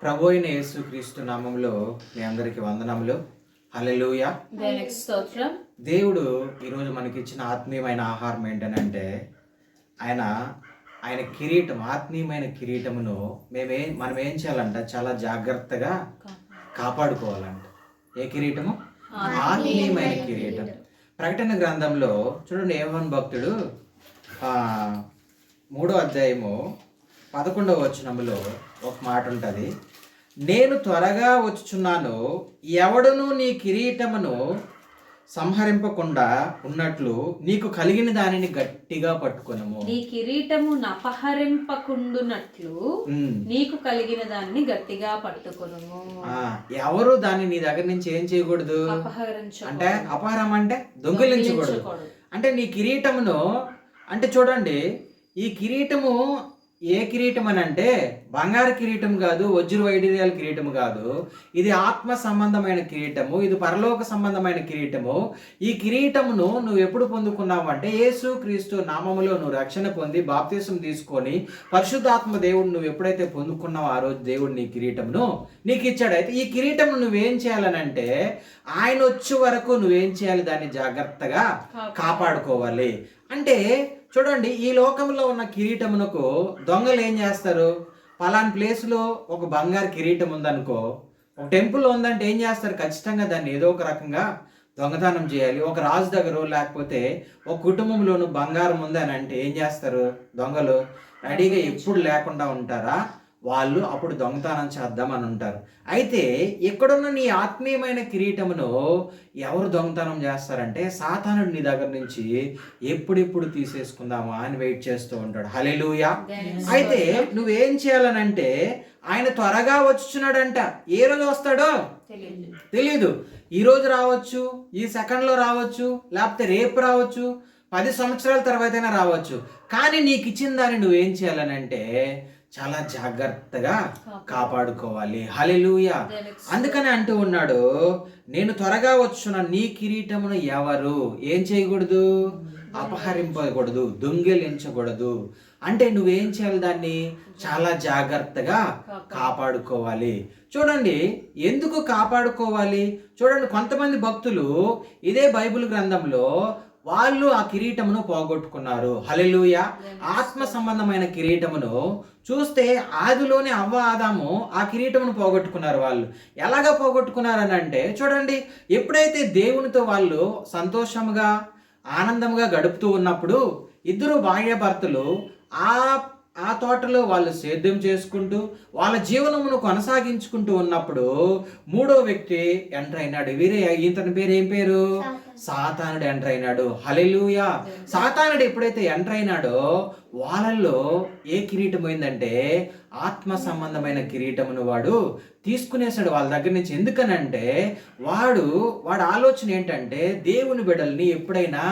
ప్రభు అయిన యేసుక్రీస్తు నామములో మీ అందరికి వందనములు. హల్లెలూయా. దేవునికి స్తోత్రం. దేవుడు ఈరోజు మనకి ఇచ్చిన ఆత్మీయమైన ఆహారం ఏంటనంటే ఆయన కిరీటం, ఆత్మీయమైన కిరీటమును మనం ఏం చేయాలంట? చాలా జాగ్రత్తగా కాపాడుకోవాలంట. ఏ కిరీటము? ఆత్మీయమైన కిరీటం. ప్రకటన గ్రంథంలో చూడండి, యోహాను భక్తుడు 3వ అధ్యాయము 11వ వచనములో ఒక మాట ఉంటుంది. నేను త్వరగా వచ్చుచున్నాను, ఎవడును నీ కిరీటమును సంహరింపకుండా ఉన్నట్లు నీకు కలిగిన దానిని గట్టిగా పట్టుకొనుము. నీ కిరీటము అపహరింపకుండునట్లు నీకు కలిగిన దాన్ని గట్టిగా పట్టుకొనుము. ఎవరు దాన్ని నీ దగ్గర నుంచి ఏం చేయకూడదు అంటే, అపహరం అంటే దొంగిలించకూడదు. అంటే నీ కిరీటమును అంటే చూడండి, ఈ కిరీటము ఏ కిరీటం అని అంటే బంగారు కిరీటం కాదు, వజ్ర వైడూర్యాల కిరీటము కాదు. ఇది ఆత్మ సంబంధమైన కిరీటము, ఇది పరలోక సంబంధమైన కిరీటము. ఈ కిరీటమును నువ్వు ఎప్పుడు పొందుకున్నావు అంటే, యేసు క్రీస్తు నామములో నువ్వు రక్షణ పొంది బాప్తిసం తీసుకొని పరిశుద్ధాత్మ దేవుడు నువ్వు ఎప్పుడైతే పొందుకున్నావో ఆ రోజు దేవుడు నీ కిరీటమును నీకు ఇచ్చాడు. అయితే ఈ కిరీటం నువ్వేం చేయాలనంటే, ఆయన వచ్చే వరకు నువ్వేం చేయాలి? దాన్ని జాగ్రత్తగా కాపాడుకోవాలి. అంటే చూడండి, ఈ లోకంలో ఉన్న కిరీటమునకు దొంగలు ఏం చేస్తారు? పలానా ప్లేస్లో ఒక బంగారు కిరీటం ఉందనుకో, ఒక టెంపుల్లో ఉందంటే ఏం చేస్తారు? ఖచ్చితంగా దాన్ని ఏదో ఒక రకంగా దొంగతనం చేయాలి. ఒక రాజు దగ్గర లేకపోతే ఒక కుటుంబంలోనూ బంగారం ఉందని అంటే ఏం చేస్తారు? దొంగలు రెడీగా ఎప్పుడు లేకుండా ఉంటారా? వాళ్ళు అప్పుడు దొంగతనం చేద్దామని ఉంటారు. అయితే ఇక్కడున్న నీ ఆత్మీయమైన కిరీటమును ఎవరు దొంగతనం చేస్తారంటే, సాతానుడు నీ దగ్గర నుంచి ఎప్పుడెప్పుడు తీసేసుకుందామా అని వెయిట్ చేస్తూ ఉంటాడు. హల్లెలూయా. అయితే నువ్వేం చేయాలనంటే, ఆయన త్వరగా వచ్చుచున్నాడంట. ఏ రోజు వస్తాడో తెలీదు. ఈ రోజు రావచ్చు, ఈ సెకండ్లో రావచ్చు, లేకపోతే రేపు రావచ్చు, 10 సంవత్సరాల తర్వాతైనా రావచ్చు. కానీ నీకు ఇచ్చిన దాన్ని నువ్వేం చేయాలనంటే చాలా జాగ్రత్తగా కాపాడుకోవాలి. హల్లెలూయా. అందుకని అంటూ ఉన్నాడు, నేను త్వరగా వచ్చున్న నీ కిరీటమును ఎవరు ఏం చేయకూడదు? అపహరింపకూడదు, దొంగిలించకూడదు. అంటే నువ్వేం చేయాలి? దాన్ని చాలా జాగ్రత్తగా కాపాడుకోవాలి. చూడండి, ఎందుకు కాపాడుకోవాలి? చూడండి, కొంతమంది భక్తులు ఇదే బైబిల్ గ్రంథంలో వాళ్ళు ఆ కిరీటమును పోగొట్టుకున్నారు. హల్లెలూయా. ఆత్మ సంబంధమైన కిరీటమును చూస్తే ఆదిలోనే అవ్వ ఆదాము ఆ కిరీటమును పోగొట్టుకున్నారు. వాళ్ళు ఎలాగా పోగొట్టుకున్నారని అంటే, చూడండి, ఎప్పుడైతే దేవునితో వాళ్ళు సంతోషంగా ఆనందంగా గడుపుతూ ఉన్నప్పుడు ఇద్దరు భార్యాభర్తలు ఆ తోటలో వాళ్ళు సేద్యం చేసుకుంటూ వాళ్ళ జీవనమును కొనసాగించుకుంటూ ఉన్నప్పుడు 3వ వ్యక్తి ఎంటర్ అయినాడు. ఇతని పేరు ఏం పేరు? సాతానుడు ఎంటర్ అయినాడు. హల్లెలూయా. సాతానుడు ఎప్పుడైతే ఎంటర్ అయినాడో వాళ్ళల్లో ఏ కిరీటం పోయిందంటే, ఆత్మ సంబంధమైన కిరీటమును వాడు తీసుకునేసాడు వాళ్ళ దగ్గర నుంచి. ఎందుకనంటే వాడు ఆలోచన ఏంటంటే, దేవుని బిడ్డల్ని ఎప్పుడైనా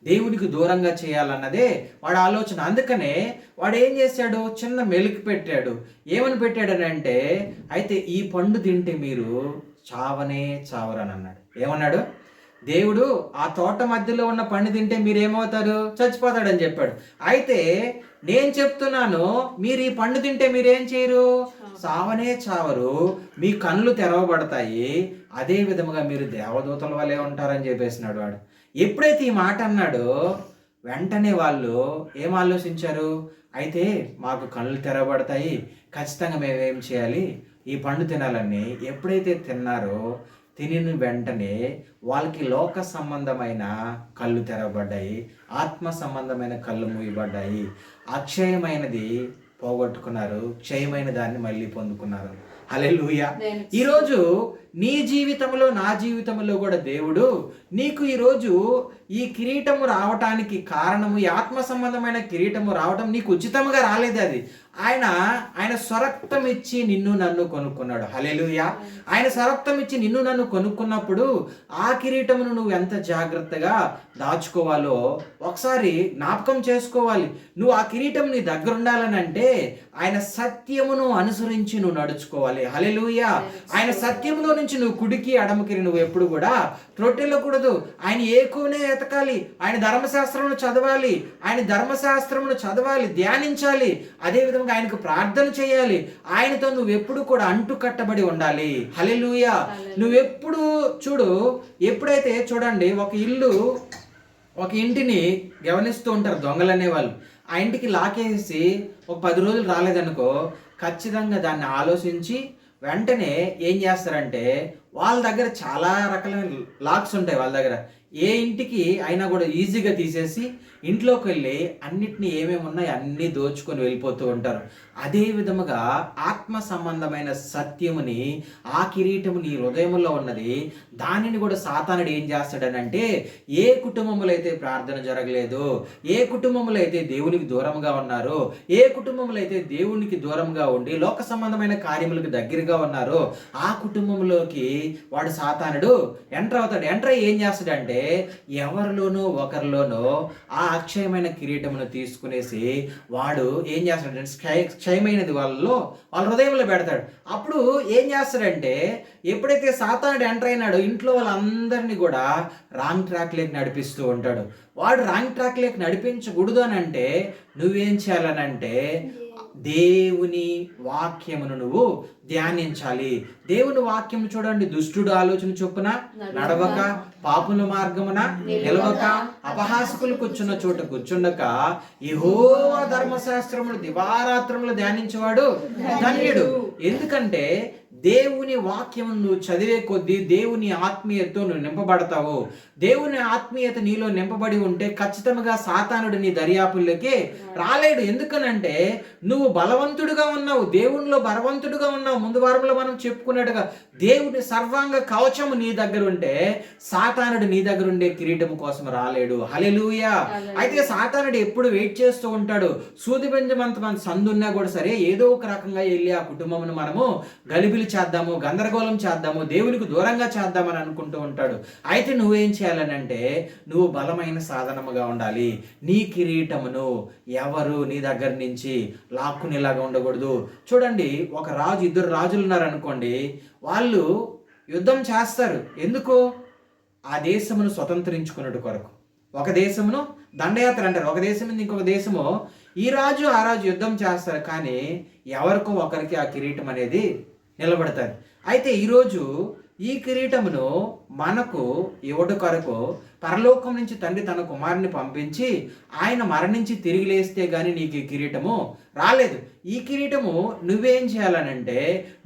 దేవునికి దూరంగా చేయాలన్నదే వాడు ఆలోచన. అందుకనే వాడు ఏం చేశాడు? చిన్న మెలికి పెట్టాడు. ఏమని పెట్టాడనంటే, అయితే ఈ పండు తింటే మీరు చావనే చావరని అన్నాడు. ఏమన్నాడు? దేవుడు ఆ తోట మధ్యలో ఉన్న పండు తింటే మీరేమవుతారు? చచ్చిపోతాడని చెప్పాడు. అయితే నేను చెప్తున్నాను, మీరు ఈ పండు తింటే మీరేం చేయరు? చావనే చావరు, మీ కళ్ళు తెరవబడతాయి, అదే విధముగా మీరు దేవదూతల వలె ఉంటారని చెప్పేసినాడు వాడు. ఎప్పుడైతే ఈ మాట అన్నాడో వెంటనే వాళ్ళు ఏం ఆలోచించారు? అయితే మాకు కళ్ళు తెరవబడతాయి, ఖచ్చితంగా మేమేం చేయాలి? ఈ పండు తినాలని. ఎప్పుడైతే తిన్నారో తినిన వెంటనే వాళ్ళకి లోక సంబంధమైన కళ్ళు తెరవబడ్డాయి, ఆత్మ సంబంధమైన కళ్ళు మూయబడ్డాయి. అక్షయమైనది పోగొట్టుకున్నారు, క్షయమైన దాన్ని మళ్ళీ పొందుకున్నారు. హల్లెలూయా. ఈరోజు నీ జీవితంలో, నా జీవితంలో కూడా దేవుడు నీకు ఈరోజు ఈ కిరీటము రావటానికి కారణము, ఈ ఆత్మ సంబంధమైన కిరీటము రావటం నీకు ఉచితంగా రాలేదు. అది ఆయన స్వరక్తం ఇచ్చి నిన్ను నన్ను కొనుక్కున్నాడు. హల్లెలూయా. ఆయన స్వరక్తం ఇచ్చి నిన్ను నన్ను కొనుక్కున్నప్పుడు ఆ కిరీటమును నువ్వు ఎంత జాగ్రత్తగా దాచుకోవాలో ఒకసారి జ్ఞాపకం చేసుకోవాలి. నువ్వు ఆ కిరీటం నీ దగ్గర ఉండాలని అంటే ఆయన సత్యమును అనుసరించి నువ్వు నడుచుకోవాలి. హల్లెలూయా. ఆయన సత్యములో నుంచి నువ్వు కుడికి ఎడమకి నువ్వు ఎప్పుడు కూడా త్రొట్టెళ్ళకూడదు. ఆయన ఏకునే ఎతకాలి, ఆయన ధర్మశాస్త్రమును చదవాలి, ధ్యానించాలి. అదేవిధంగా విధంగా ఆయనకు ప్రార్థన చేయాలి. ఆయనతో నువ్వు ఎప్పుడు కూడా అంటు కట్టబడి ఉండాలి. హల్లెలూయా. నువ్వెప్పుడు చూడు, ఎప్పుడైతే చూడండి ఒక ఇంటిని గమనిస్తూ ఉంటారు దొంగలు అనేవాళ్ళు. ఆ ఇంటికి లాకేసి ఒక 10 రోజులు రాలేదనుకో, ఖచ్చితంగా దాన్ని ఆలోచించి వెంటనే ఏం చేస్తారంటే, వాళ్ళ దగ్గర చాలా రకాలైన లాక్స్ ఉంటాయి. వాళ్ళ దగ్గర ఏ ఇంటికి అయినా కూడా ఈజీగా తీసేసి ఇంట్లోకి వెళ్ళి అన్నిటినీ ఏమేమి ఉన్నాయో అన్నీ దోచుకొని వెళ్ళిపోతూ ఉంటారు. అదే విధముగా ఆత్మ సంబంధమైన సత్యముని, ఆ కిరీటము నీ హృదయంలో ఉన్నది, దానిని కూడా సాతానుడు ఏం చేస్తాడనంటే, ఏ కుటుంబంలో అయితే ప్రార్థన జరగలేదు, ఏ కుటుంబంలో అయితే దేవునికి దూరంగా ఉన్నారు, ఏ కుటుంబంలో అయితే దేవునికి దూరంగా ఉండి లోక సంబంధమైన కార్యములకు దగ్గరగా ఉన్నారో, ఆ కుటుంబంలోకి వాడు సాతానుడు ఎంటర్ అవుతాడు. ఎంటర్ అయ్యి ఏం చేస్తాడంటే, ఎవరిలోనో ఒకరిలోనో ఆ అక్షయమైన కిరీటమును తీసుకునేసి వాడు ఏం చేస్తాడంటే క్షయమైనది వాళ్ళ హృదయంలో పెడతాడు. అప్పుడు ఏం చేస్తాడంటే, ఎప్పుడైతే సాతానుడు ఎంటర్ అయినాడో ఇంట్లో వాళ్ళందరినీ కూడా రాంగ్ ట్రాక్ లేక నడిపిస్తూ ఉంటాడు. వాడు రాంగ్ ట్రాక్ లేక నడిపించకూడదు అని అంటే నువ్వేం చేయాలనంటే, దేవుని వాక్యమును నువ్వు ధ్యానించాలి. దేవుని వాక్యం చూడండి, దుష్టుడు ఆలోచన చొప్పున నడవక, పాపుల మార్గమున నిలవక, అపహాసకులు కూర్చున్న చోట కూర్చుండక, యెహోవా ధర్మశాస్త్రములు దివారాత్రములు ధ్యానించేవాడు ధన్యుడు. ఎందుకంటే దేవుని వాక్యము నువ్వు చదివే కొద్దీ దేవుని ఆత్మీయతతో నువ్వు నింపబడతావు. దేవుని ఆత్మీయత నీలో నింపబడి ఉంటే ఖచ్చితంగా సాతానుడు నీ దర్యాపుల్లోకి రాలేడు. ఎందుకనంటే నువ్వు బలవంతుడుగా ఉన్నావు, దేవునిలో బలవంతుడుగా ఉన్నావు. ముందు వారంలో మనం చెప్పుకున్నట్టుగా దేవుని సర్వాంగ కవచము నీ దగ్గర ఉంటే సాతానుడు నీ దగ్గర ఉండే కిరీటం కోసం రాలేడు. హల్లెలూయా. అయితే సాతానుడు ఎప్పుడు వెయిట్ చేస్తూ ఉంటాడు, సూది బెంజమంత మన సందున్నా కూడా సరే ఏదో ఒక రకంగా వెళ్ళి ఆ కుటుంబమును మనము గలిబిలి చేద్దాము, గందరగోళం చేద్దాము, దేవునికి దూరంగా చేద్దామని అనుకుంటూ ఉంటాడు. అయితే నువ్వేం చేయాలనంటే, నువ్వు బలమైన సాధనముగా ఉండాలి. నీ కిరీటమును ఎవరు నీ దగ్గర నుంచి లాక్కునేలాగా ఉండకూడదు. చూడండి, ఒక రాజు, 2 రాజులు ఉన్నారనుకోండి, వాళ్ళు యుద్ధం చేస్తారు. ఎందుకు? ఆ దేశమును స్వతంత్రించుకున్నట్టు కొరకు. ఒక దేశమును దండయాత్ర అంటారు, ఒక దేశం నుంచి ఇంకొక దేశము. ఈ రాజు ఆ రాజు యుద్ధం చేస్తారు, కానీ ఎవరికో ఒకరికి ఆ కిరీటం అనేది నిలబడతారు. అయితే ఈరోజు ఈ కిరీటమును మనకు ఇవ్వడం కొరకు పరలోకం నుంచి తండ్రి తన కుమారుని పంపించి ఆయన మరణించి తిరిగి లేస్తే గానీ నీకు ఈ కిరీటము రాలేదు. ఈ కిరీటము నువ్వేం చేయాలనంటే,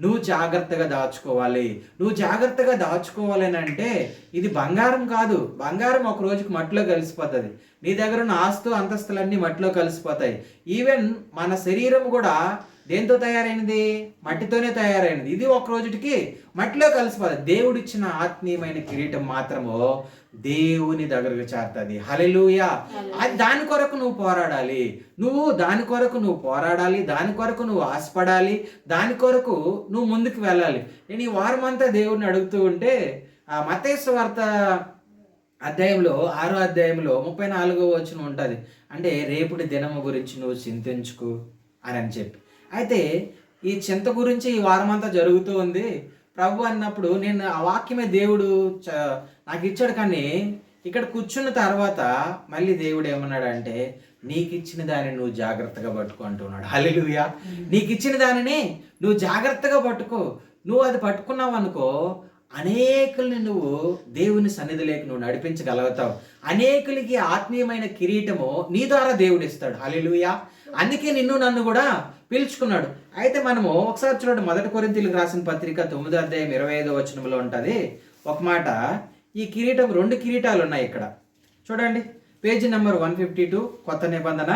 నువ్వు జాగ్రత్తగా దాచుకోవాలి. నువ్వు జాగ్రత్తగా దాచుకోవాలి అని అంటే, ఇది బంగారం కాదు. బంగారం ఒక రోజుకి మట్టిలో కలిసిపోతుంది. నీ దగ్గర ఉన్న అంతస్తులన్నీ మట్టిలో కలిసిపోతాయి. ఈవెన్ మన శరీరం కూడా దేంతో తయారైనది? మట్టితోనే తయారైనది. ఇది ఒక రోజుకి మట్టిలో కలిసిపోతుంది. దేవుడిచ్చిన ఆత్మీయమైన కిరీటం మాత్రము దేవుని దగ్గరకు చేరుతుంది. హల్లెలూయా. అది దాని కొరకు నువ్వు పోరాడాలి. దాని కొరకు నువ్వు ఆశపడాలి. దాని కొరకు నువ్వు ముందుకు వెళ్ళాలి. నేను ఈ వారం అంతా దేవుడిని అడుగుతూ ఉంటే, మత్తయి సువార్త అధ్యాయంలో 6వ అధ్యాయంలో 34వ వచనం ఉంటుంది. అంటే రేపటి దినము గురించి నువ్వు చింతించుకు అని చెప్పి. అయితే ఈ చింత గురించి ఈ వారం అంతా జరుగుతూ ఉంది ప్రభు అన్నప్పుడు, నేను ఆ వాక్యమే దేవుడు నాకు ఇచ్చాడు. కానీ ఇక్కడ కూర్చున్న తర్వాత మళ్ళీ దేవుడు ఏమన్నాడంటే, నీకు ఇచ్చిన దానిని నువ్వు జాగ్రత్తగా పట్టుకో అంటున్నాడు. హల్లెలూయా. నీకు ఇచ్చిన దానిని నువ్వు జాగ్రత్తగా పట్టుకో. నువ్వు అది పట్టుకున్నావు అనుకో, అనేకుల్ని నువ్వు దేవుని సన్నిధిలోకి నువ్వు నడిపించగలుగుతావు. అనేకులకి ఆత్మీయమైన కిరీటము నీ ద్వారా దేవుడు ఇస్తాడు. హల్లెలూయా. అందుకే నన్ను కూడా పిలుచుకున్నాడు. అయితే మనము ఒకసారి చూడండి, 1 కొరింథీయులకు రాసిన పత్రిక 9వ అధ్యాయం 25వ వచనంలో ఉంటుంది ఒక మాట. ఈ కిరీటం 2 కిరీటాలు ఉన్నాయి ఇక్కడ. చూడండి, పేజీ నెంబర్ 152 కొత్త నిబంధన.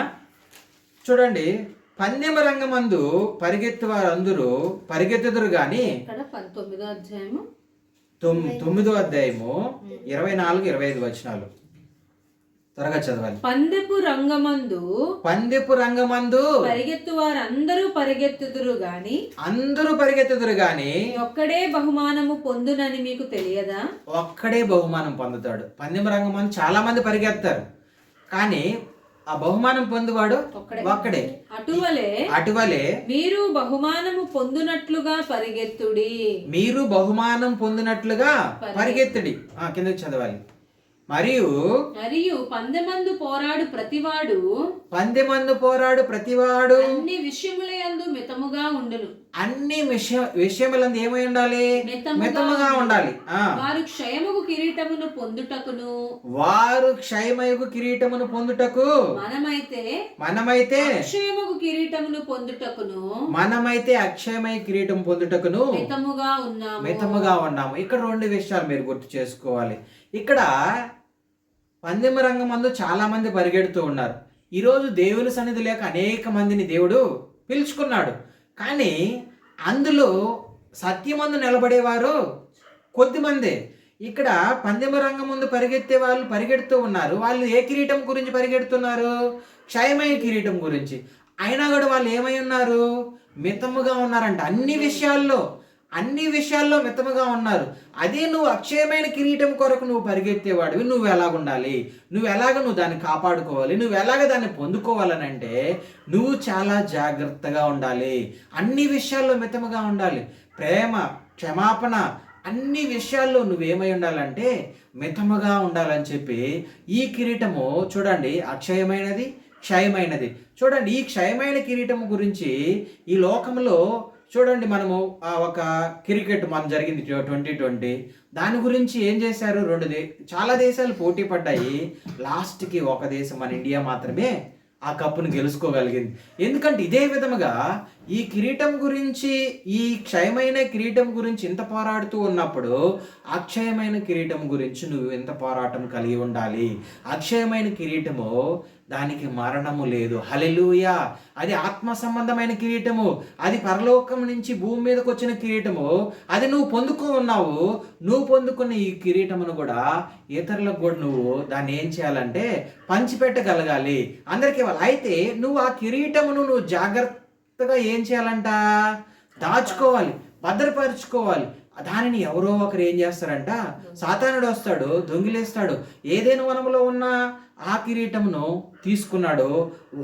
చూడండి, పందెమ రంగమందు పరిగెత్తు వారందరూ పరిగెత్తుదురు గాని, 9వ అధ్యాయము 24-25 వచనాలు త్వరగా చదవాలి. పందెపు రంగమందు పరిగెత్తు వారందరూ పరిగెత్తుదురు గాని ఒక్కడే బహుమానము పొందునని మీకు తెలియదా? ఒక్కడే బహుమానం పొందుతాడు. పందెం రంగమందు చాలా మంది పరిగెత్తారు, కానీ ఆ బహుమానం పొందువాడు ఒక్కడే. అటువలే మీరు బహుమానం పొందునట్లుగా పరిగెత్తుడి. కిందకి చదవాలి. మరియు పందెమందు పోరాడు ప్రతివాడు అన్ని విషయములందు మితముగా ఉండును. అన్ని విషయములందు ఏమై ఉండాలి? మితముగా ఉండాలి. వారు క్షయముకు కిరీటమును పొందుటకు మనమైతే అక్షయమగు కిరీటము పొందుటకును మితముగా ఉన్నాము. ఇక్కడ రెండు విషయాలు మీరు గుర్తు చేసుకోవాలి. ఇక్కడ పందెం రంగమందు చాలా మంది పరిగెడుతూ ఉన్నారు. ఈరోజు దేవుని సన్నిధి లేక అనేక మందిని దేవుడు పిలుచుకున్నాడు. కానీ అందులో సత్యమందు నిలబడేవారు కొద్దిమంది. ఇక్కడ పందెం రంగం ముందు పరిగెత్తే వాళ్ళు పరిగెడుతూ ఉన్నారు. వాళ్ళు ఏ కిరీటం గురించి పరిగెడుతున్నారు? క్షయమైన కిరీటం గురించి. అయినా కూడా వాళ్ళు ఏమై ఉన్నారు? మితముగా ఉన్నారంట. అన్ని విషయాల్లో మితముగా ఉన్నారు. అదే నువ్వు అక్షయమైన కిరీటం కొరకు నువ్వు పరిగెత్తేవాడివి. నువ్వు ఎలాగుండాలి? నువ్వు దాన్ని కాపాడుకోవాలి? నువ్వు ఎలాగ దాన్ని పొందుకోవాలని అంటే నువ్వు చాలా జాగ్రత్తగా ఉండాలి. అన్ని విషయాల్లో మితముగా ఉండాలి. ప్రేమ, క్షమాపణ, అన్ని విషయాల్లో నువ్వేమై ఉండాలంటే మితముగా ఉండాలని చెప్పి ఈ కిరీటము చూడండి, అక్షయమైనది, క్షయమైనది. చూడండి, ఈ క్షయమైన కిరీటము గురించి ఈ లోకంలో చూడండి, మనము ఒక క్రికెట్ జరిగింది 2020. దాని గురించి ఏం చేశారు? చాలా దేశాలు పోటీ పడ్డాయి. లాస్ట్కి ఒక దేశం, మన ఇండియా మాత్రమే ఆ కప్పును గెలుచుకోగలిగింది. ఎందుకంటే ఇదే విధముగా ఈ కిరీటం గురించి, ఈ క్షయమైన కిరీటం గురించి ఇంత పోరాడుతూ ఉన్నప్పుడు అక్షయమైన కిరీటం గురించి నువ్వు ఎంత పోరాటం కలిగి ఉండాలి. అక్షయమైన కిరీటము, దానికి మరణము లేదు. హల్లెలూయా. అది ఆత్మ సంబంధమైన కిరీటము. అది పరలోకం నుంచి భూమి మీదకి వచ్చిన కిరీటము. అది నువ్వు పొందుకున్నావు. నువ్వు పొందుకున్న ఈ కిరీటమును కూడా ఇతరులకు కూడా నువ్వు దాన్ని ఏం చేయాలంటే పంచిపెట్టగలగాలి, అందరికీ ఇవ్వాలి. అయితే నువ్వు ఆ కిరీటమును నువ్వు జాగ్రత్తగా ఏం చేయాలంట? దాచుకోవాలి, భద్రపరుచుకోవాలి. దానిని ఎవరో ఒకరు ఏం చేస్తారంట? సాతానుడు వస్తాడు, దొంగిలేస్తాడు. ఏదైనా వనములో ఉన్న ఆ కిరీటమును తీసుకున్నాడు,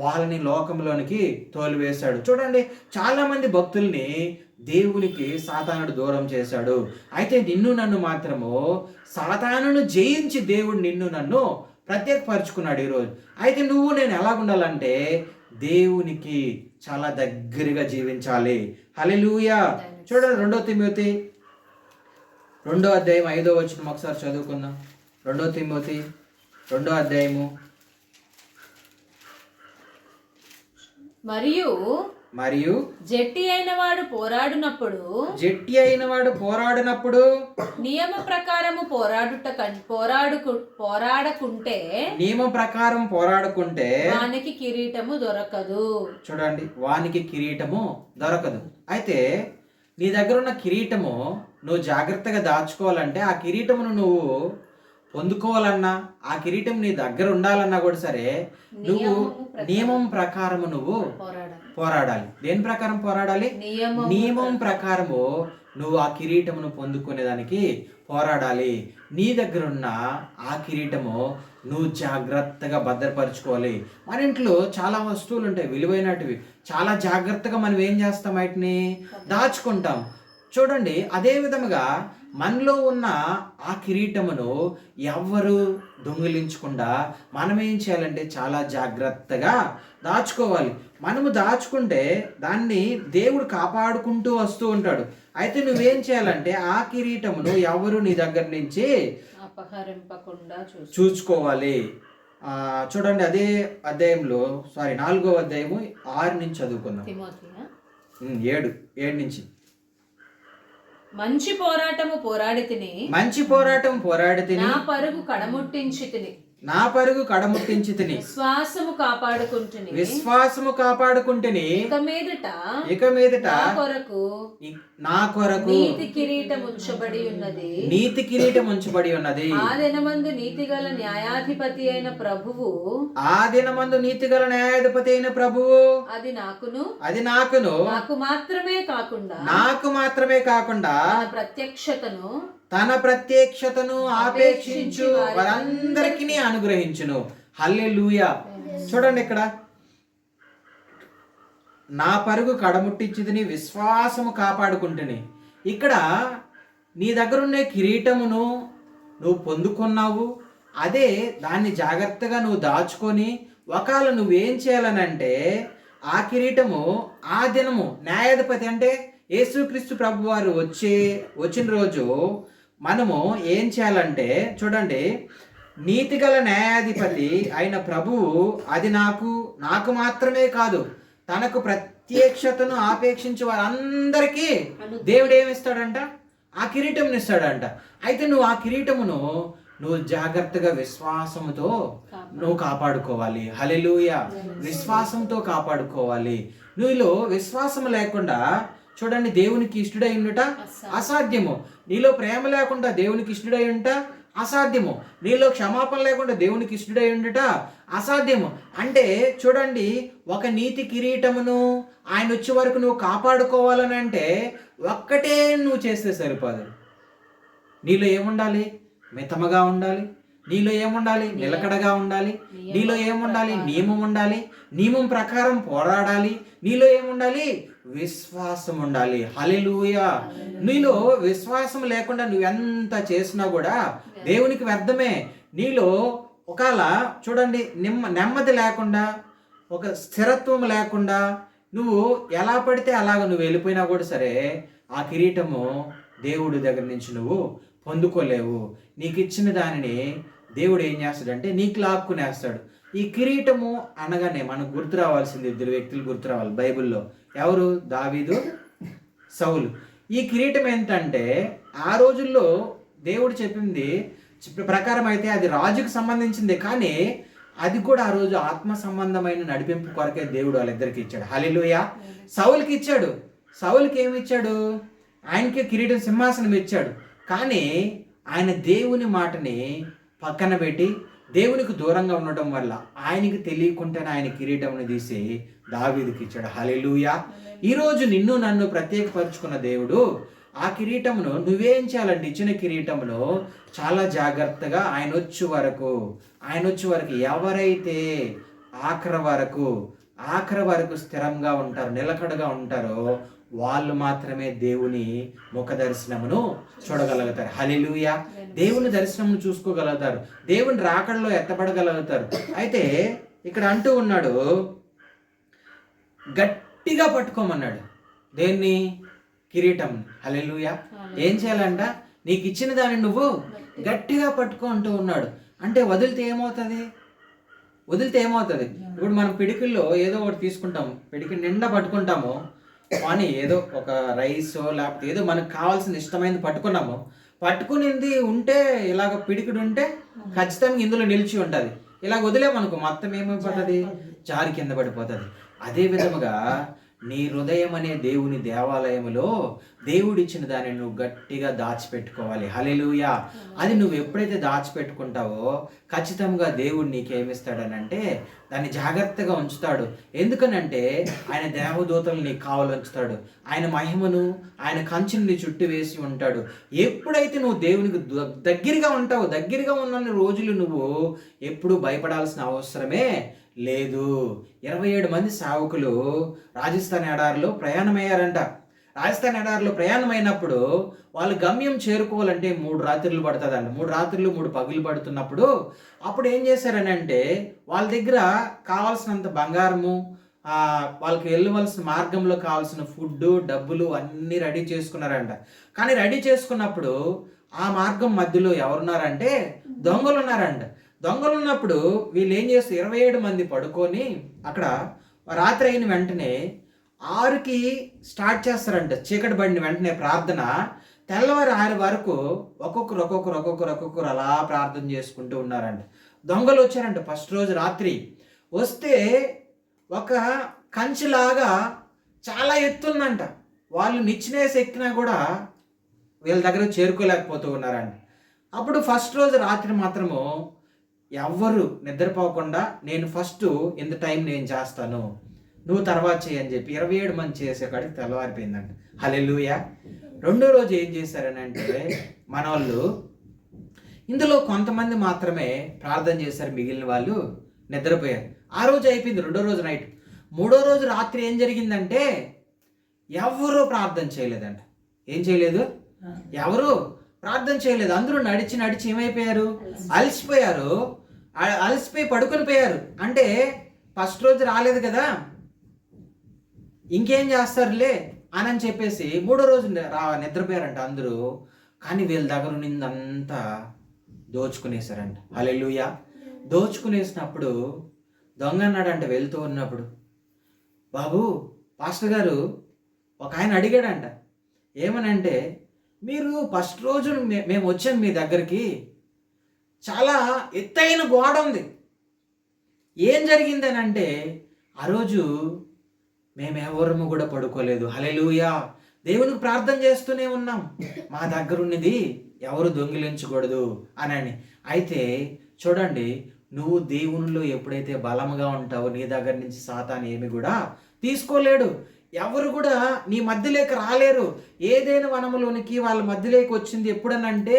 వాళ్ళని లోకంలోనికి తోలివేశాడు. చూడండి, చాలా మంది భక్తుల్ని దేవునికి సాతానుడు దూరం చేశాడు. అయితే నన్ను మాత్రము సాతానును జయించి దేవుడు నన్ను ప్రత్యేకపరుచుకున్నాడు ఈరోజు. అయితే నేను ఎలాగుండాలంటే దేవునికి చాలా దగ్గరగా జీవించాలి. హల్లెలూయా. చూడండి, 2 తిమోతి 2వ అధ్యాయం 5వ వచనం ఒకసారి చదువుకుందాం. 2 తిమోతి 2వ అధ్యాయము. మరియు జట్టి అయిన వాడు పోరాడినప్పుడు నియమ ప్రకారము పోరాడుకుంటే వానికి కిరీటము దొరకదు. చూడండి, వానికి కిరీటము దొరకదు. అయితే నీ దగ్గర ఉన్న కిరీటము నువ్వు జాగ్రత్తగా దాచుకోవాలంటే, ఆ కిరీటమును నువ్వు పొందుకోవాలన్నా, ఆ కిరీటం నీ దగ్గర ఉండాలన్నా కూడా సరే, నువ్వు నియమం ప్రకారము నువ్వు పోరాడాలి. దేని ప్రకారం పోరాడాలి? నియమం ప్రకారము నువ్వు ఆ కిరీటమును పొందుకునేదానికి పోరాడాలి. నీ దగ్గర ఉన్న ఆ కిరీటము నువ్వు జాగ్రత్తగా భద్రపరచుకోవాలి. మన ఇంట్లో చాలా వస్తువులు ఉంటాయి, విలువైనటివి. చాలా జాగ్రత్తగా మనం ఏం చేస్తాం? వాటిని దాచుకుంటాం. చూడండి, అదే విధముగా మనలో ఉన్న ఆ కిరీటమును ఎవ్వరు దొంగిలించకుండా మనం ఏం చేయాలంటే చాలా జాగ్రత్తగా దాచుకోవాలి. మనము దాచుకుంటే దాన్ని దేవుడు కాపాడుకుంటూ వస్తూ ఉంటాడు. అయితే నువ్వేం చేయాలంటే ఆ కిరీటమును ఎవరు నీ దగ్గర నుంచి అపహరింపకుండా చూసుకోవాలి. చూడండి, అదే అధ్యాయంలో 4వ అధ్యాయము 6 నుంచి చదువుకుందాం. 7 నుంచి. మంచి పోరాటము పోరాడితిని నా పరుగు కడముట్టించి తిని విశ్వాసము కాపాడుకుంటుని ఇక మీదట నా కొరకు నీతి కిరీటం ఉంచబడి ఉన్నది. ఆ దినమందు నీతిగల న్యాయాధిపతి అయిన ప్రభువు అది నాకును నాకు మాత్రమే కాకుండా తన ప్రత్యక్షతను ఆపేక్షించు వారందరికీ అనుగ్రహించును. హల్లెలూయా. చూడండి, ఇక్కడ నా పరుగు కడముట్టించితిని విశ్వాసము కాపాడుకుంటుని. ఇక్కడ నీ దగ్గర ఉండే కిరీటమును నువ్వు పొందుకున్నావు. అదే దాన్ని జాగ్రత్తగా నువ్వు దాచుకొని ఒకవేళ నువ్వేం చేయాలనంటే ఆ కిరీటము ఆ దినము న్యాయాధిపతి అంటే యేసుక్రీస్తు ప్రభు వారు వచ్చిన రోజు మనము ఏం చేయాలంటే చూడండి, నీతిగల న్యాయాధిపతి అయిన ప్రభువు అది నాకు మాత్రమే కాదు, తనకు ప్రత్యక్షతను ఆపేక్షించే వారందరికీ దేవుడు ఏమిస్తాడంట? ఆ కిరీటం ఇస్తాడంట. అయితే నువ్వు ఆ కిరీటమును నువ్వు జాగ్రత్తగా విశ్వాసంతో నువ్వు కాపాడుకోవాలి. హల్లెలూయా. విశ్వాసంతో కాపాడుకోవాలి. నీలో విశ్వాసం లేకుండా చూడండి దేవునికి ఇష్టడై ఉండుట అసాధ్యము. నీలో ప్రేమ లేకుండా దేవునికి ఇష్టడై ఉంట అసాధ్యము. నీలో క్షమాపణ లేకుండా దేవునికి ఇష్టడై ఉండుట అసాధ్యము. అంటే చూడండి, ఒక నీతి కిరీటమును ఆయన వచ్చే వరకు నువ్వు కాపాడుకోవాలని అంటే ఒక్కటే నువ్వు చేస్తే సరిపోదు. నీలో ఏముండాలి? మితముగా ఉండాలి. నీలో ఏముండాలి? నిలకడగా ఉండాలి. నీలో ఏముండాలి? నియమం ఉండాలి. నియమం ప్రకారం పోరాడాలి. నీలో ఏముండాలి? విశ్వాసం ఉండాలి. హల్లెలూయా. నీలో విశ్వాసం లేకుండా నువ్వెంత చేసినా కూడా దేవునికి వ్యర్థమే. నీలో ఒకవేళ చూడండి నెమ్మది లేకుండా, ఒక స్థిరత్వం లేకుండా నువ్వు ఎలా పడితే అలాగ నువ్వు వెళ్ళిపోయినా కూడా సరే ఆ కిరీటము దేవుడి దగ్గర నుంచి నువ్వు పొందుకోలేవు. నీకు ఇచ్చిన దానిని దేవుడు ఏం చేస్తాడంటే నీకు లాక్కునేస్తాడు. ఈ కిరీటము అనగానే మనకు గుర్తు రావాల్సింది ఇద్దరు వ్యక్తులు గుర్తు రావాలి బైబిల్లో. ఎవరు? దావీదు, సౌలు. ఈ కిరీటం ఏంటంటే ఆ రోజుల్లో దేవుడు చెప్పింది ప్రకారం అయితే అది రాజుకు సంబంధించింది, కానీ అది కూడా ఆ రోజు ఆత్మ సంబంధమైన నడిపింపు కొరకే దేవుడు వాళ్ళిద్దరికి ఇచ్చాడు. హల్లెలూయా. సౌలుకి ఇచ్చాడు. సౌలుకి ఏమి ఇచ్చాడు? ఆయనకి కిరీటం సింహాసనం ఇచ్చాడు. కానీ ఆయన దేవుని మాటని పక్కన పెట్టి దేవునికి దూరంగా ఉండటం వల్ల ఆయనకి తెలియకుండానే ఆయన కిరీటంని తీసి దావీదుకి ఇచ్చాడు. హల్లెలూయా. ఈరోజు నిన్ను నన్ను ప్రత్యేకపరుచుకున్న దేవుడు ఆ కిరీటమును నువ్వేం చేయాలంటే ఇచ్చిన కిరీటమును చాలా జాగ్రత్తగా ఆయన వచ్చే వరకు ఎవరైతే ఆఖరి వరకు స్థిరంగా ఉంటారో, నిలకడగా ఉంటారో వాళ్ళు మాత్రమే దేవుని ముఖ దర్శనమును చూడగలుగుతారు. హల్లెలూయా. దేవుని దర్శనమును చూసుకోగలుగుతారు. దేవుని రాకడలో ఎత్తబడగలుగుతారు. అయితే ఇక్కడ అంటూ ఉన్నాడు, గట్టిగా పట్టుకోమన్నాడు. దేన్ని? కిరీటం. హల్లెలూయా. ఏం చేయాలంట? నీకు ఇచ్చిన దాన్ని నువ్వు గట్టిగా పట్టుకో అంటూ ఉన్నాడు. అంటే వదిలితే ఏమవుతుంది? ఇప్పుడు మనం పిడికిల్లో ఏదో ఒకటి తీసుకుంటాము, పిడికి నిండా పట్టుకుంటాము, కానీ ఏదో ఒక రైసో లేకపోతే ఏదో మనకు కావాల్సిన ఇష్టమైనది పట్టుకునింది ఉంటే, ఇలాగ పిడికిడు ఉంటే ఖచ్చితంగా ఇందులో నిలిచి ఉంటుంది. ఇలాగ వదిలేమనుకో మొత్తం ఏమైపోతుంది? జారి కింద పడిపోతుంది. అదే విధముగా నీ హృదయం అనే దేవుని దేవాలయములో దేవుడిచ్చిన దాన్ని నువ్వు గట్టిగా దాచిపెట్టుకోవాలి. హల్లెలూయా. అది నువ్వు ఎప్పుడైతే దాచిపెట్టుకుంటావో ఖచ్చితంగా దేవుడు నీకేమిస్తాడనంటే దాన్ని జాగ్రత్తగా ఉంచుతాడు. ఎందుకనంటే ఆయన దేవదూతలు నీకు కావాలంచుతాడు. ఆయన మహిమను, ఆయన కంచెను నీ చుట్టూ వేసి ఉంటాడు. ఎప్పుడైతే నువ్వు దేవునికి దగ్గరగా ఉంటావో, దగ్గరగా ఉన్న రోజులు నువ్వు ఎప్పుడు భయపడాల్సిన అవసరమే లేదు. 27 మంది సేవకులు రాజస్థాన్ ఎడారిలో ప్రయాణమయ్యారంట. రాజస్థాన్ ఎడారిలో ప్రయాణమైనప్పుడు వాళ్ళు గమ్యం చేరుకోవాలంటే 3 రాత్రులు పడుతుందంట. 3 రాత్రులు 3 పగులు పడుతున్నప్పుడు అప్పుడు ఏం చేశారని అంటే వాళ్ళ దగ్గర కావాల్సినంత బంగారము, వాళ్ళకి వెళ్ళవలసిన మార్గంలో కావాల్సిన ఫుడ్, డబ్బులు అన్నీ రెడీ చేసుకున్నారంట. కానీ రెడీ చేసుకున్నప్పుడు ఆ మార్గం మధ్యలో ఎవరున్నారంటే దొంగలు ఉన్నారంట. దొంగలు ఉన్నప్పుడు వీళ్ళు ఏం చేస్తారు? 27 మంది పడుకొని అక్కడ రాత్రి అయిన వెంటనే 6కి స్టార్ట్ చేస్తారంట. చీకటి పడిన వెంటనే ప్రార్థన. తెల్లవారు 6 వరకు ఒక్కొక్కరు అలా ప్రార్థన చేసుకుంటూ ఉన్నారంట. దొంగలు వచ్చారంట ఫస్ట్ రోజు రాత్రి. వస్తే ఒక కంచిలాగా చాలా ఎత్తుందంట. వాళ్ళు నిచ్చినేసి ఎక్కినా కూడా వీళ్ళ దగ్గర చేరుకోలేకపోతూ ఉన్నారంట. అప్పుడు ఫస్ట్ రోజు రాత్రి మాత్రము ఎవ్వరు నిద్రపోకుండా నేను ఫస్ట్ ఇంత టైం నేను చేస్తాను, నువ్వు తర్వాత చేయని చెప్పి 27 మంది చేసే కాడికి తెల్లవారిపోయిందంట. హల్లెలూయా. రెండో రోజు ఏం చేశారని అంటే మన వాళ్ళు ఇందులో కొంతమంది మాత్రమే ప్రార్థన చేశారు, మిగిలిన వాళ్ళు నిద్రపోయారు. ఆ రోజు అయిపోయింది. రెండో రోజు నైట్. మూడో రోజు రాత్రి ఏం జరిగిందంటే ఎవరు ప్రార్థన చేయలేదంట. ఏం చేయలేదు? ఎవరు ప్రార్థన చేయలేదు. అందరూ నడిచి నడిచి ఏమైపోయారు? అలసిపోయారు. అలసిపోయి పడుకొని పోయారు. అంటే ఫస్ట్ రోజు రాలేదు కదా, ఇంకేం చేస్తారులే అని చెప్పేసి మూడో రోజు నిద్రపోయారంట అందరూ. కానీ వీళ్ళ దగ్గర ఉన్నదంతా దోచుకునేశారంట. హల్లెలూయా. దోచుకునేసినప్పుడు దొంగ అన్నాడంట వెళ్తూ ఉన్నప్పుడు, బాబు పాస్టర్ గారు, ఒక ఆయన అడిగాడంట, ఏమనంటే, మీరు ఫస్ట్ రోజు మేము వచ్చాం మీ దగ్గరికి, చాలా ఎత్తైన గోడ ఉంది, ఏం జరిగిందని అంటే, ఆ రోజు మేమెవరము కూడా పడుకోలేదు. హల్లెలూయా. దేవునికి ప్రార్థన చేస్తూనే ఉన్నాం, మా దగ్గర ఉన్నది ఎవరు దొంగిలించకూడదు అని. అయితే చూడండి, నువ్వు దేవునిలో ఎప్పుడైతే బలముగా ఉంటావో నీ దగ్గర నుంచి సాతాను ఏమి కూడా తీసుకోలేడు. ఎవరు కూడా నీ మధ్యలోకి రాలేరు. ఏదైనా వనములోనికి వాళ్ళ మధ్యలోకి వచ్చింది ఎప్పుడనంటే,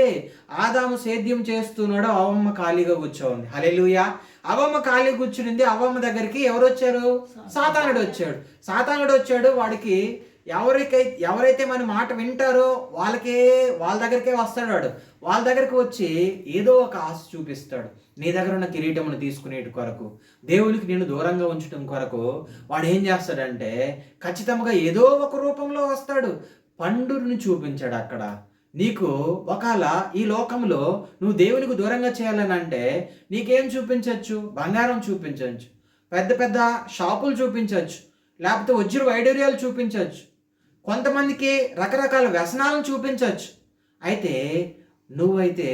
ఆదాము సేద్యం చేస్తున్నాడో అవ్వమ్మ ఖాళీగా కూర్చోంది. హల్లెలూయా. అవ్వమ్మ ఖాళీ కూర్చునింది. అవ్వమ్మ దగ్గరికి ఎవరు వచ్చారు? సాతానుడు వచ్చాడు. సాతానుడు వచ్చాడు. వాడికి ఎవరైతే మన మాట వింటారో వాళ్ళ దగ్గరికే వస్తాడు. వాడు వాళ్ళ దగ్గరికి వచ్చి ఏదో ఒక ఆశ చూపిస్తాడు. నీ దగ్గర ఉన్న కిరీటమును తీసుకునేటి కొరకు, దేవునికి నేను దూరంగా ఉంచడం కొరకు వాడు ఏం చేస్తాడంటే, ఖచ్చితంగా ఏదో ఒక రూపంలో వస్తాడు. పండుని చూపించాడు అక్కడ. నీకు ఒకవేళ ఈ లోకంలో నువ్వు దేవునికి దూరంగా చేయాలని అంటే నీకేం చూపించవచ్చు? బంగారం చూపించవచ్చు, పెద్ద పెద్ద షాపులు చూపించవచ్చు, లేకపోతే వజ్ర వైడూర్యాలు చూపించవచ్చు, కొంతమందికి రకరకాల వ్యసనాలను చూపించవచ్చు. అయితే నువ్వైతే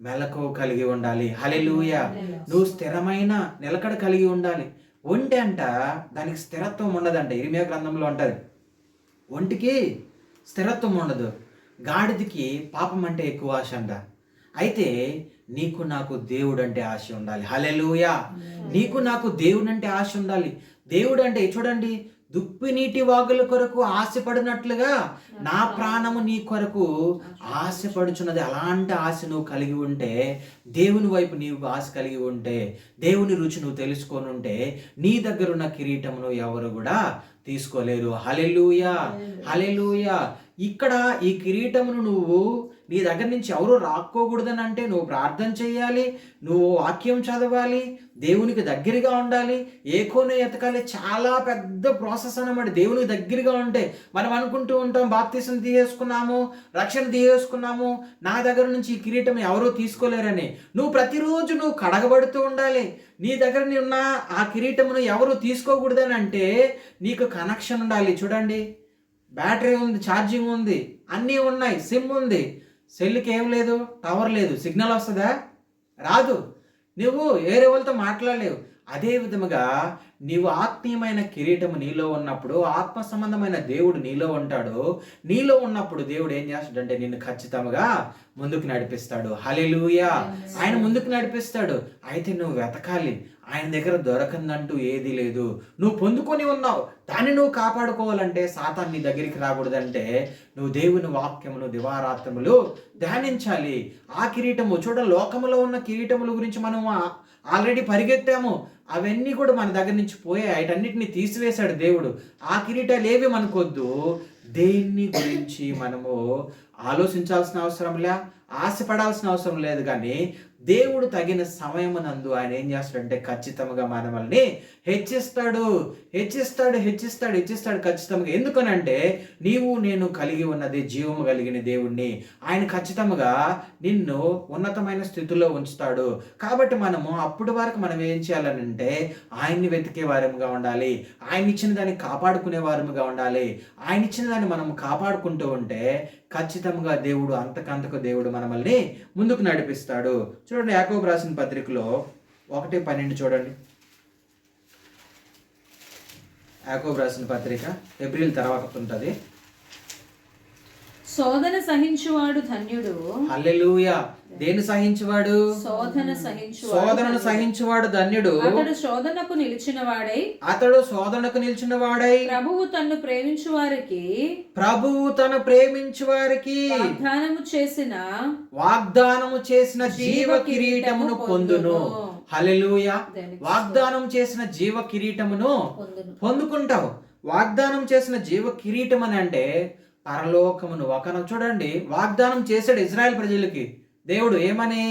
మెలకువ కలిగి ఉండాలి. హల్లెలూయా. నువ్వు స్థిరమైన నిలకడ కలిగి ఉండాలి. ఒంటి అంట దానికి స్థిరత్వం ఉండదంట. ఇర్మియా గ్రంథంలో అంటది, ఒంటికి స్థిరత్వం ఉండదు, గాడిదకి పాపం అంటే ఎక్కువ ఆశ అంట. అయితే నీకు నాకు దేవుడు అంటే ఆశ ఉండాలి. హల్లెలూయా. నీకు నాకు దేవుడు అంటే ఆశ ఉండాలి. దేవుడు అంటే చూడండి, దుప్పి నీటి వాగుల కొరకు ఆశపడినట్లుగా నా ప్రాణము నీ కొరకు ఆశపడుచున్నది. అలాంటి ఆశ నువ్వు కలిగి ఉంటే, దేవుని వైపు నీవు ఆశ కలిగి ఉంటే, దేవుని రుచి నువ్వు తెలుసుకొని ఉంటే, నీ దగ్గర ఉన్న కిరీటమును ఎవరు కూడా తీసుకోలేరు. హల్లెలూయా. హల్లెలూయా. ఇక్కడ ఈ కిరీటమును నువ్వు నీ దగ్గర నుంచి ఎవరు రాక్కోకూడదని అంటే నువ్వు ప్రార్థన చేయాలి, నువ్వు వాక్యం చదవాలి, దేవునికి దగ్గరగా ఉండాలి, ఏకోనే ఎతకాలి. చాలా పెద్ద ప్రాసెస్ అన్నమాట. దేవునికి దగ్గరగా ఉంటే మనం అనుకుంటూ ఉంటాం, బాప్తిసం తీసేసుకున్నాము, రక్షణ తీసేసుకున్నాము, నా దగ్గర నుంచి ఈ కిరీటం ఎవరూ తీసుకోలేరని. నువ్వు ప్రతిరోజు నువ్వు కడగబడుతూ ఉండాలి. నీ దగ్గర ఉన్న ఆ కిరీటమును ఎవరు తీసుకోకూడదని అంటే నీకు కనెక్షన్ ఉండాలి. చూడండి, బ్యాటరీ ఉంది, ఛార్జింగ్ ఉంది, అన్నీ ఉన్నాయి, సిమ్ ఉంది, సెల్కి ఏం లేదు, టవర్ లేదు, సిగ్నల్ వస్తుందా? రాదు. నువ్వు వేరే వాళ్ళతో మాట్లాడలేవు. అదే విధముగా నీవు ఆత్మీయమైన కిరీటము నీలో ఉన్నప్పుడు, ఆత్మ సంబంధమైన దేవుడు నీలో ఉంటాడు. నీలో ఉన్నప్పుడు దేవుడు ఏం చేస్తాడంటే నిన్ను ఖచ్చితంగా ముందుకు నడిపిస్తాడు. హల్లెలూయా. ఆయన ముందుకు నడిపిస్తాడు. అయితే నువ్వు వెతకాలి. ఆయన దగ్గర దొరకందంటూ ఏది లేదు. నువ్వు పొందుకొని ఉన్నావు, దాన్ని నువ్వు కాపాడుకోవాలంటే, సాతాను నీ దగ్గరికి రాకూడదంటే నువ్వు దేవుని వాక్యమును దివారాత్రములు ధ్యానించాలి. ఆ కిరీటము లోకములో ఉన్న కిరీటముల గురించి మనం ఆల్రెడీ పరిగెత్తాము. అవన్నీ కూడా మన దగ్గర నుంచి పోయాయి. వాటన్నిటిని తీసివేశాడు దేవుడు. ఆ కిరీటాలు ఏవి మనకొద్దు. దేన్ని గురించి మనము ఆలోచించాల్సిన అవసరం లే, ఆశపడాల్సిన అవసరం లేదు. కానీ దేవుడు తగిన సమయమునందు ఆయన ఏం చేస్తాడంటే ఖచ్చితంగా మనల్ని హెచ్చిస్తాడు ఖచ్చితంగా. ఎందుకనంటే నీవు నేను కలిగి ఉన్నది జీవము కలిగిన దేవుణ్ణి. ఆయన ఖచ్చితంగా నిన్ను ఉన్నతమైన స్థితిలో ఉంచుతాడు. కాబట్టి మనము అప్పటి వరకు మనం ఏం చేయాలనంటే ఆయన్ని వెతికే వారముగా ఉండాలి. ఆయన ఇచ్చిన దాన్ని కాపాడుకునే వారముగా ఉండాలి. ఆయన ఇచ్చిన దాన్ని మనం కాపాడుకుంటూ ఉంటే ఖచ్చితంగా దేవుడు అంతకంతకు దేవుడు మనల్ని ముందుకు నడిపిస్తాడు. చూడండి, యాకోబు రాసిన పత్రికలో 1:12 చూడండి. యాకోబు రాసిన పత్రిక ఏప్రిల్ తర్వాత ఉంటుంది. శోధన సహించువాడు ధన్యుడు. హల్లెలూయా. దేని సహించువాడు? శోధనను సహించువాడు ధన్యుడు. అతడు శోధనకు నిలిచిన వాడై ప్రభువు తన్ను ప్రేమించు వారికి వాగ్దానము చేసిన జీవ కిరీటమును పొందును. హల్లెలూయా. వాగ్దానం చేసిన జీవ కిరీటమును పొందుకుంటావు. వాగ్దానం చేసిన జీవ కిరీటం అని అంటే పరలోకమును ఒకనొక చూడండి వాగ్దానం చేశాడు ఇజ్రాయెల్ ప్రజలకి దేవుడు ఏమని,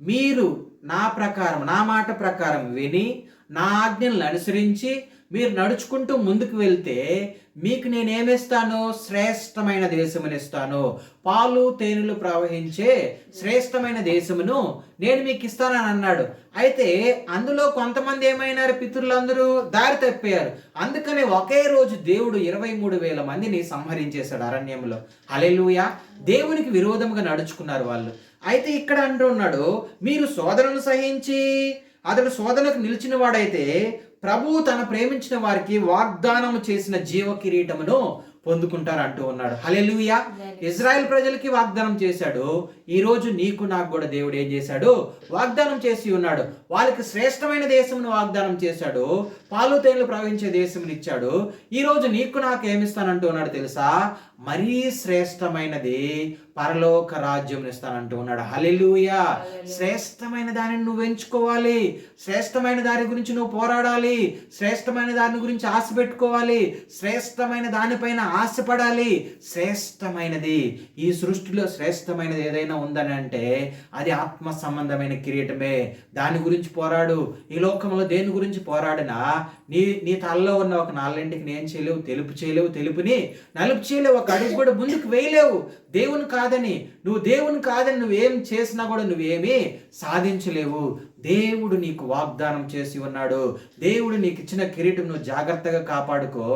మీరు నా ప్రకారం నా మాట ప్రకారం విని నా ఆజ్ఞలను అనుసరించి మీరు నడుచుకుంటూ ముందుకు వెళ్తే మీకు నేనేమిస్తాను, శ్రేష్టమైన దేశమును ఇస్తాను, పాలు తేనెలు ప్రవహించే శ్రేష్టమైన దేశమును నేను మీకు ఇస్తానని అన్నాడు. అయితే అందులో కొంతమంది ఏమైనారు, పితరులందరూ దారి తప్పారు. అందుకనే ఒకే రోజు దేవుడు 23,000 మందిని సంహరించేశాడు అరణ్యంలో. హల్లెలూయా. దేవునికి విరోధంగా నడుచుకున్నారు వాళ్ళు. అయితే ఇక్కడ అంటున్నాడు, మీరు శోధనను సహించి అతడు శోధనకు నిలిచిన వాడైతే ప్రభువు తన ప్రేమించిన వారికి వాగ్దానం చేసిన జీవ కిరీటమును పొందుకుంటారు అంటూ ఉన్నాడు. హల్లెలూయా. ఇజ్రాయెల్ ప్రజలకి వాగ్దానం చేశాడు. ఈ రోజు నీకు నాకు కూడా దేవుడు ఏం చేశాడు, వాగ్దానం చేసి ఉన్నాడు. వాళ్ళకి శ్రేష్టమైన దేశమును వాగ్దానం చేశాడు, పాలు తేనెలు ప్రవహించే దేశమును ఇచ్చాడు. ఈ రోజు నీకు నాకు ఏమిస్తానంటూ ఉన్నాడు తెలుసా, మరీ శ్రేష్టమైనది పరలోక రాజ్యం ఇస్తానంటూ ఉన్నాడు. హల్లెలూయా. శ్రేష్టమైన దానిని నువ్వు ఎంచుకోవాలి, శ్రేష్టమైన దాని గురించి నువ్వు పోరాడాలి, శ్రేష్టమైన దాని గురించి ఆశ పెట్టుకోవాలి, శ్రేష్టమైన దానిపైన ఆశపడాలి. శ్రేష్టమైనది ఈ సృష్టిలో శ్రేష్టమైనది ఏదైనా ఉందని అంటే అది ఆత్మ సంబంధమైన కిరీటమే. దాని గురించి పోరాడు. ఈ లోకంలో దేని గురించి పోరాడినా నీ తలలో ఉన్న ఒక నాలుగింటికి నేను చేయలేవు, తెలుపుని నలుపు చేయలేవు, ఒక అడుగు కూడా ముందుకు వేయలేవు. దేవుని కాదని నువ్వేం చేసినా కూడా నువ్వేమీ సాధించలేవు. దేవుడు నీకు వాగ్దానం చేసి ఉన్నాడు. దేవుడు నీకు ఇచ్చిన కిరీటం నువ్వు జాగ్రత్తగా కాపాడుకో.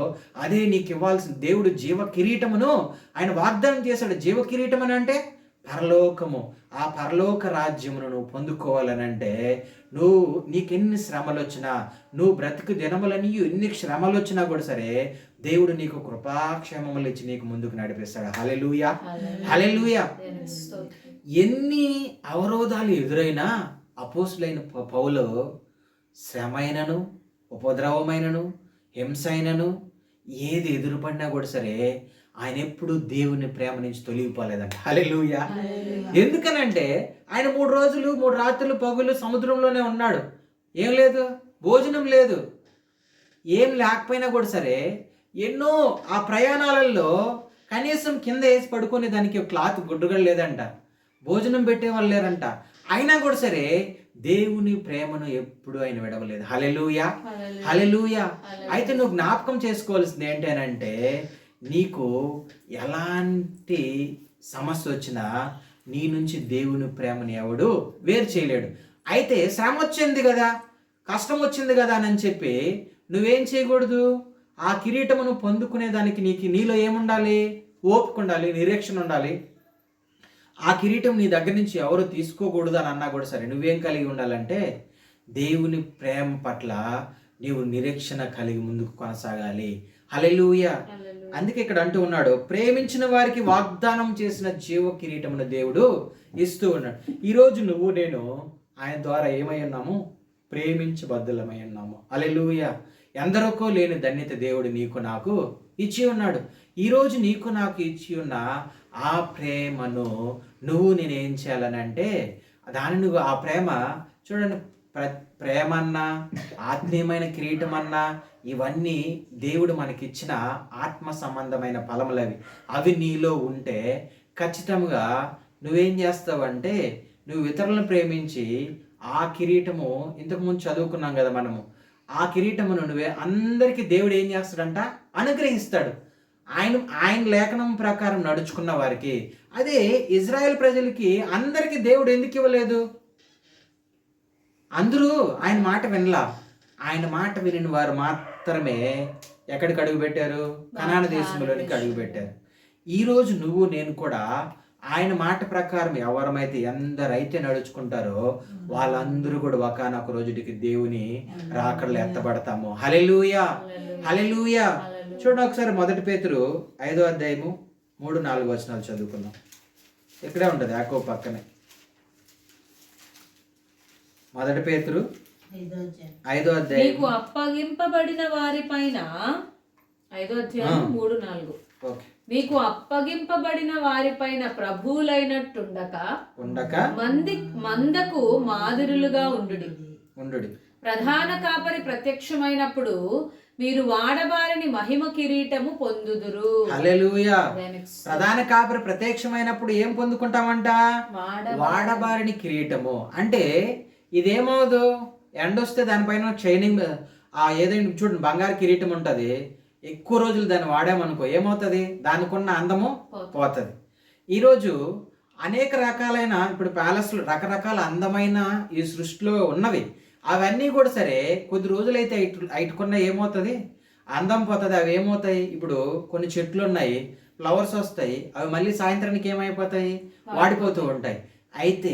అదే నీకు ఇవ్వాల్సిన దేవుడు జీవ కిరీటమును ఆయన వాగ్దానం చేశాడు. జీవ కిరీటం అని అంటే పరలోకము. ఆ పరలోక రాజ్యమును నువ్వు పొందుకోవాలనంటే నీకెన్ని శ్రమలు వచ్చినా, నువ్వు బ్రతుకు దినములని ఎన్ని శ్రమలు వచ్చినా కూడా సరే దేవుడు నీకు కృపాక్షేమములు ఇచ్చి నీకు ముందుకు నడిపిస్తాడు. హల్లెలూయా. హల్లెలూయా. ఎన్ని అవరోధాలు ఎదురైనా అపోస్తులైన పౌలు శ్రమైనను ఉపద్రవమైనను హింసైనను ఏది ఎదురుపడినా కూడా సరే ఆయన ఎప్పుడు దేవుని ప్రేమ నుంచి తొలగిపోలేదంట. హల్లెలూయా. ఎందుకనంటే ఆయన 3 రోజులు 3 రాత్రులు పగులు సముద్రంలోనే ఉన్నాడు. ఏం లేదు, భోజనం లేదు, ఏం లేకపోయినా కూడా సరే ఎన్నో ఆ ప్రయాణాలలో కనీసం కింద వేసి పడుకునే దానికి క్లాత్ గుడ్డుగా లేదంట, భోజనం పెట్టేవాళ్ళు లేరంట. అయినా కూడా సరే దేవుని ప్రేమను ఎప్పుడు ఆయన విడవలేదు. హల్లెలూయా. హల్లెలూయా. అయితే నువ్వు జ్ఞాపకం చేసుకోవాల్సింది ఏంటంటే నీకు ఎలాంటి సమస్య వచ్చినా నీ నుంచి దేవుని ప్రేమని ఎవడు వేరు చేయలేడు. అయితే శ్రమ వచ్చింది కదా, కష్టం వచ్చింది కదా అని చెప్పి నువ్వేం చేయకూడదు, ఆ కిరీటమును పొందుకునేదానికి నీలో ఏముండాలి, ఓపిక ఉండాలి, నిరీక్షణ ఉండాలి. ఆ కిరీటం నీ దగ్గర నుంచి ఎవరు తీసుకోకూడదు అని అన్నా కూడా సరే నువ్వేం కలిగి ఉండాలంటే దేవుని ప్రేమ పట్ల నీవు నిరీక్షణ కలిగి ముందుకు కొనసాగాలి. హల్లెలూయా. అందుకే ఇక్కడ అంటూ ఉన్నాడు, ప్రేమించిన వారికి వాగ్దానం చేసిన జీవ కిరీటమును దేవుడు ఇస్తూ ఉన్నాడు. ఈరోజు నువ్వు నేను ఆయన ద్వారా ఏమై ఉన్నాము, ప్రేమించబద్దులమై ఉన్నాము. హల్లెలూయా. ఎందరికో లేని ధన్యత దేవుడు నీకు నాకు ఇచ్చి ఉన్నాడు. ఈరోజు నీకు నాకు ఇచ్చి ఉన్న ఆ ప్రేమను నేనేం చేయాలనంటే నువ్వు ఆ ప్రేమ చూడండి, ప్రేమన్నా ఆత్మీయమైన కిరీటం అన్నా ఇవన్నీ దేవుడు మనకిచ్చిన ఆత్మ సంబంధమైన ఫలములవి. అవి నీలో ఉంటే ఖచ్చితంగా నువ్వేం చేస్తావంటే నువ్వు ఇతరులను ప్రేమించి ఆ కిరీటము ఇంతకుముందు చదువుకున్నాం కదా మనము, ఆ కిరీటమును నువ్వే అందరికీ దేవుడు ఏం చేస్తాడంట, అనుగ్రహిస్తాడు. ఆయన లేఖనం ప్రకారం నడుచుకున్న వారికి. అదే ఇజ్రాయెల్ ప్రజలకి అందరికీ దేవుడు ఎందుకు ఇవ్వలేదు? అందరూ ఆయన మాట వినలా. ఆయన మాట విని వారు మాత్రమే ఎక్కడికి అడుగు పెట్టారు, కనాను దేశంలోనికి అడుగు పెట్టారు. ఈరోజు నువ్వు నేను కూడా ఆయన మాట ప్రకారం ఎవరమైతే ఎందరైతే నడుచుకుంటారో వాళ్ళందరూ కూడా ఒకానొక రోజుకి దేవుని రాకడలో ఎత్తబడతాము. హల్లెలూయా. హల్లెలూయా. చూడండి ఒకసారి 1 పేతురు 5వ అధ్యాయము 3-4 వచనాలు చదువుకుందాం. ఇక్కడే ఉంటుంది యాకోబు పక్కనే. 1 పేతురు 5వ అధ్యాయం. నీకు అప్పగింపబడిన వారి పైన 5వ అధ్యాయం 3-4. మీకు అప్పగింపబడిన వారిపైన ప్రభువులైనట్టుండక మందకు మాదిరులుగా ఉండుడి. ప్రధాన కాపరి ప్రత్యక్షమైనప్పుడు మీరు వాడబారని మహిమ కిరీటము పొందుదురు. హల్లెలూయా. Next. ప్రధాన కాపరి ప్రత్యక్షమైనప్పుడు ఏం పొందుకుంటామంట? వాడబారిని కిరీటము. అంటే ఇదేమవుదు, ఎండొస్తే దానిపైన షైనింగ్, ఏదైనా చూడండి బంగారు కిరీటం ఉంటుంది, ఎక్కువ రోజులు దాన్ని వాడామనుకో ఏమవుతుంది? దానికున్న అందము పోతుంది. ఈరోజు అనేక రకాలైన ఇప్పుడు ప్యాలెస్లు రకరకాల అందమైన ఈ సృష్టిలో ఉన్నవి, అవన్నీ కూడా సరే కొద్ది రోజులైతే ఐటుకున్న ఏమవుతుంది? అందం పోతుంది. అవి ఏమవుతాయి? ఇప్పుడు కొన్ని చెట్లు ఉన్నాయి, ఫ్లవర్స్ వస్తాయి, అవి మళ్ళీ సాయంత్రానికి ఏమైపోతాయి? వాడిపోతూ ఉంటాయి. అయితే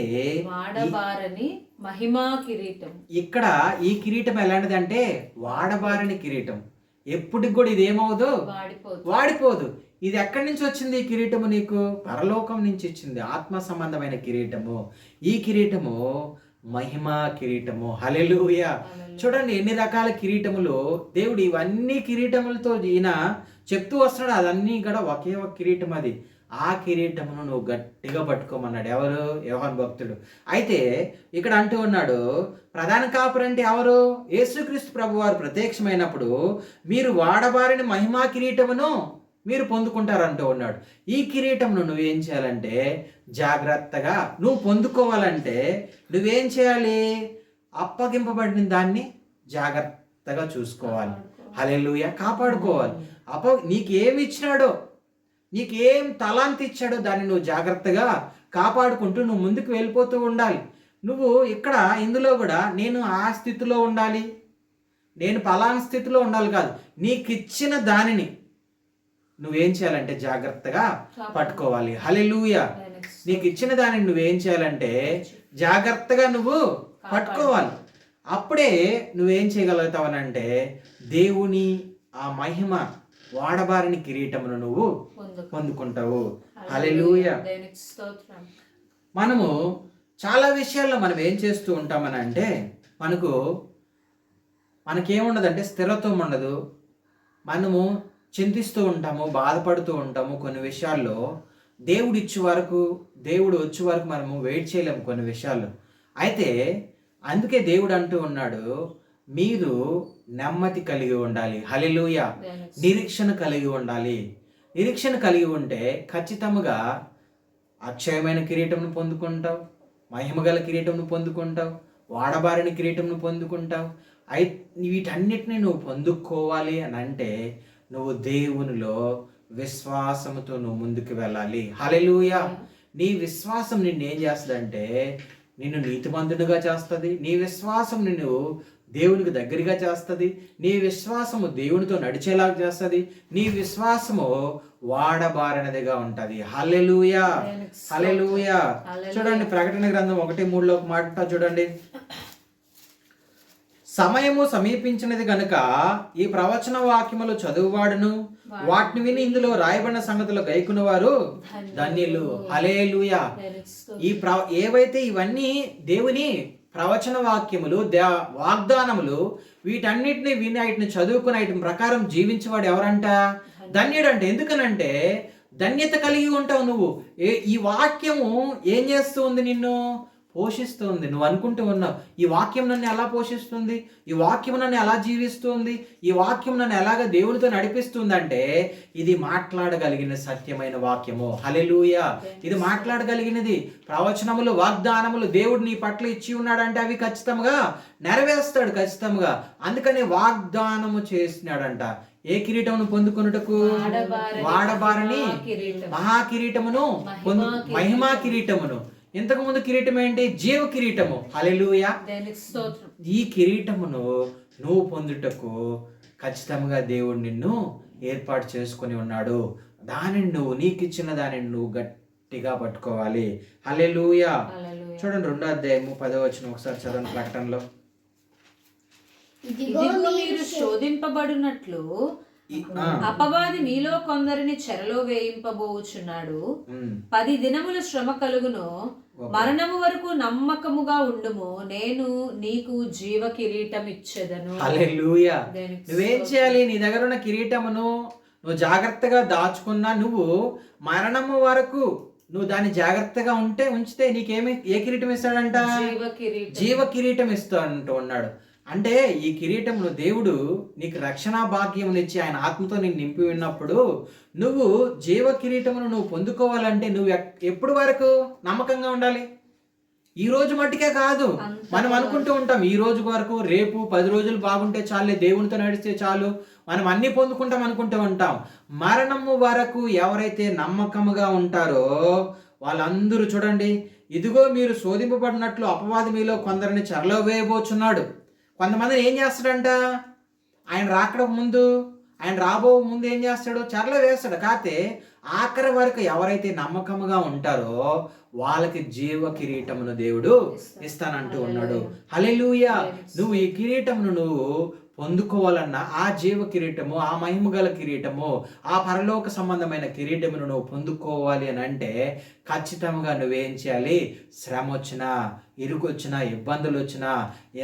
వాడబారని మహిమా కిరీటం, ఇక్కడ ఈ కిరీటం ఎలాంటిది అంటే వాడబారని కిరీటం. ఎప్పటికి కూడా ఇది ఏమవుదు? వాడిపోదు. ఇది ఎక్కడి నుంచి వచ్చింది? ఈ కిరీటము నీకు పరలోకం నుంచి ఇచ్చింది, ఆత్మ సంబంధమైన కిరీటము. ఈ కిరీటము మహిమా కిరీటము. హల్లెలూయా. చూడండి ఎన్ని రకాల కిరీటములు దేవుడు, ఇవన్నీ కిరీటములతో ఈయన చెప్తూ వస్తున్నాడు. అదన్నీ కూడా ఒకే ఒక కిరీటం. అది ఆ కిరీటమును నువ్వు గట్టిగా పట్టుకోమన్నాడు. ఎవరు? యోహాను భక్తుడు. అయితే ఇక్కడ అంటూ ఉన్నాడు, ప్రధాన కాపరి అంటే ఎవరు? యేసుక్రీస్తు ప్రభువారు ప్రత్యక్షమైనప్పుడు మీరు వాడబారిన మహిమా కిరీటమును మీరు పొందుకుంటారంటూ ఉన్నాడు. ఈ కిరీటమును నువ్వేం చేయాలంటే జాగ్రత్తగా నువ్వు పొందుకోవాలంటే నువ్వేం చేయాలి? అప్పగింపబడిన దాన్ని జాగ్రత్తగా చూసుకోవాలి. హల్లెలూయా. కాపాడుకోవాలి. నీకేమి ఇచ్చినాడో, నీకేం తలాంతి ఇచ్చాడో దాన్ని నువ్వు జాగ్రత్తగా కాపాడుకుంటూ నువ్వు ముందుకు వెళ్ళిపోతూ ఉండాలి. నువ్వు ఇక్కడ ఇందులో కూడా నేను ఆ స్థితిలో ఉండాలి, నేను పలానా స్థితిలో ఉండాలి కాదు. నీకు ఇచ్చిన దానిని నువ్వేం చేయాలంటే జాగ్రత్తగా పట్టుకోవాలి. హల్లెలూయా. నీకు ఇచ్చిన దానిని నువ్వేం చేయాలంటే జాగ్రత్తగా నువ్వు పట్టుకోవాలి. అప్పుడే నువ్వేం చేయగలుగుతావనంటే దేవుని ఆ మహిమ వాడబారిని కిరీటమును నువ్వు పొందుకుంటావు. హల్లెలూయా. మనము చాలా విషయాల్లో మనం ఏం చేస్తూ ఉంటామని అంటే మనకేముండదంటే స్థిరత్వం ఉండదు. మనము చింతిస్తూ ఉంటాము, బాధపడుతూ ఉంటాము. కొన్ని విషయాల్లో దేవుడు వచ్చే వరకు మనము వెయిట్ చేయలేము కొన్ని విషయాల్లో. అయితే అందుకే దేవుడు అంటూ ఉన్నాడు, మీరు నెమ్మది కలిగి ఉండాలి. హల్లెలూయా. నిరీక్షణ కలిగి ఉండాలి. నిరీక్షణ కలిగి ఉంటే ఖచ్చితంగా అక్షయమైన కిరీటంను పొందుకుంటావు, మహిమగల కిరీటంను పొందుకుంటావు, వాడబారిన కిరీటంను పొందుకుంటావు. వీటన్నిటిని నువ్వు పొందుకోవాలి అని అంటే నువ్వు దేవునిలో విశ్వాసంతో నువ్వు ముందుకు వెళ్ళాలి. హల్లెలూయా. నీ విశ్వాసం నిన్ను ఏం చేస్తుందంటే నిన్ను నీతిమంతుడిగా చేస్తుంది. నీ విశ్వాసం నిన్ను దేవునికి దగ్గరగా చేస్తుంది. నీ విశ్వాసము దేవునితో నడిచేలాగా చేస్తుంది. నీ విశ్వాసము వాడబారినదిగా ఉంటుంది. హల్లెలూయా. హల్లెలూయా. చూడండి ప్రకటన గ్రంథం 1:3 ఒక మాట చూడండి. సమయము సమీపించినది గనుక ఈ ప్రవచన వాక్యములు చదువువాడును వాటిని విని ఇందులో రాయబడిన సంగతులు గైకున్న వారు ధన్యులు. హల్లెలూయా. ఏవైతే ఇవన్నీ దేవుని ప్రవచన వాక్యములు, వాగ్దానములు, వీటన్నిటిని విని వాటిని చదువుకుని వాటి ప్రకారం జీవించేవాడు ఎవరంట? ధన్యుడంట. ఎందుకనంటే ధన్యత కలిగి ఉంటావు నువ్వు. ఈ వాక్యము ఏం చేస్తుంది? నిన్ను పోషిస్తుంది. నువ్వు అనుకుంటూ ఉన్నావు, ఈ వాక్యం నన్ను ఎలా పోషిస్తుంది, ఈ వాక్యం నన్ను ఎలా జీవిస్తుంది, ఈ వాక్యం నన్ను ఎలాగ దేవునితో నడిపిస్తుంది అంటే ఇది మాట్లాడగలిగిన సత్యమైన వాక్యము. హల్లెలూయా. ఇది మాట్లాడగలిగినది. ప్రవచనములు, వాగ్దానములు దేవుడు నీ పట్ల ఇచ్చి ఉన్నాడంటే అవి ఖచ్చితంగా నెరవేరుస్తాడు ఖచ్చితంగా. అందుకని వాగ్దానము చేసినాడంట. ఏ కిరీటమును పొందుకొనుటకు? వాడబారని మహా కిరీటమును మహిమా కిరీటమును. ఇంతకు ముందు కిరీటం ఏంటి? జీవ కిరీటము. హల్లెలూయా. ఈ కిరీటమును నువ్వు పొందుటకు ఖచ్చితంగా దేవుడు నిన్ను ఏర్పాటు చేసుకొని ఉన్నాడు. దానిని నువ్వు, నీకు ఇచ్చిన దానిని నువ్వు గట్టిగా పట్టుకోవాలి. హల్లెలూయా. చూడండి 2వ అధ్యాయము 10వ వచనం ఒకసారి చదవండి ప్రకటనలో. ఇదిగో మీరు శోధింపబడినట్లు అపవాది మీలో కొందరిని చెరలో వేయింపబోచున్నాడు. 10 దినముల శ్రమ కలుగును, మరణము వరకు నమ్మకముగా ఉండుము, నేను నీకు జీవ కిరీటం ఇచ్చేదను. హల్లెలూయా. నువ్వేం చేయాలి? నీ దగ్గర ఉన్న కిరీటమును నువ్వు జాగ్రత్తగా దాచుకున్నా, నువ్వు మరణము వరకు నువ్వు దాన్ని జాగ్రత్తగా ఉంచితే నీకేమి, ఏ కిరీటం ఇస్తాడంట? జీవ కిరీటం ఇస్తా అంటూ ఉన్నాడు. అంటే ఈ కిరీటమును దేవుడు నీకు రక్షణ భాగ్యమునిచ్చి ఆయన ఆత్మతో నేను నింపి ఉన్నప్పుడు నువ్వు జీవ కిరీటమును నువ్వు పొందుకోవాలంటే నువ్వు ఎప్పుడు వరకు నమ్మకంగా ఉండాలి? ఈ రోజు మట్టికే కాదు. మనం అనుకుంటూ ఉంటాం ఈ రోజు వరకు, రేపు 10 రోజులు బాగుంటే చాలే, దేవునితో నడిస్తే చాలు, మనం అన్ని పొందుకుంటాం అనుకుంటూ ఉంటాం. మరణము వరకు ఎవరైతే నమ్మకముగా ఉంటారో వాళ్ళందరూ చూడండి, ఇదిగో మీరు శోధింపబడినట్లు అపవాది మీలో కొందరిని చెరలో వేయబోచున్నాడు. కొంతమందిని ఏం చేస్తాడంట? ఆయన రాకడ ముందు, ఆయన రాబో ముందు ఏం చేస్తాడు? చెరలో వేస్తాడు. కాకపోతే ఆఖరి వరకు ఎవరైతే నమ్మకముగా ఉంటారో వాళ్ళకి జీవ కిరీటమును దేవుడు ఇస్తానంటూ ఉన్నాడు. హల్లెలూయా. నువ్వు ఈ కిరీటమును నువ్వు పొందుకోవాలన్నా, ఆ జీవ కిరీటము, ఆ మహిమగల కిరీటము, ఆ పరలోక సంబంధమైన కిరీటమును నువ్వు పొందుకోవాలి అని అంటే ఖచ్చితంగా నువ్వేం చేయాలి? శ్రమ వచ్చినా, ఇరుకొచ్చినా, ఇబ్బందులు వచ్చినా,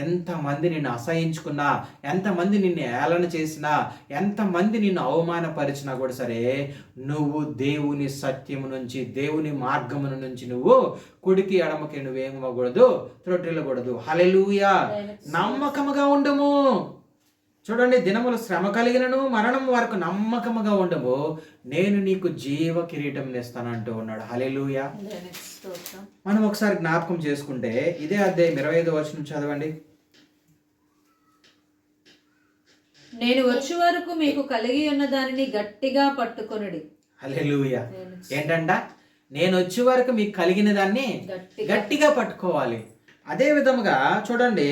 ఎంతమంది నిన్ను అసహించుకున్నా, ఎంతమంది నిన్ను ఏళన చేసినా, ఎంతమంది నిన్ను అవమానపరిచినా కూడా సరే, నువ్వు దేవుని సత్యము నుంచి, దేవుని మార్గమును నుంచి నువ్వు కుడికి ఎడమకి నువ్వేమవ్వకూడదు, త్రొట్టిల్లకూడదు. హల్లెలూయా. నమ్మకముగా ఉండము. చూడండి, దినములు శ్రమ కలిగినను మరణం వరకు నమ్మకముగా ఉండము, నేను నీకు జీవ కిరీటం ఇస్తానంటూ ఉన్నాడు. హల్లెలూయా. మనం ఒకసారి జ్ఞాపకం చేసుకుంటే ఇదే అధ్యాయం 25వ వచనం చదవండి. నేను వచ్చే వరకు మీకు కలిగి ఉన్న దానిని గట్టిగా పట్టుకొనుడి. హల్లెలూయా. ఏంటంట? నేను వచ్చే వరకు మీకు కలిగిన దాన్ని గట్టిగా పట్టుకోవాలి. అదే విధముగా చూడండి,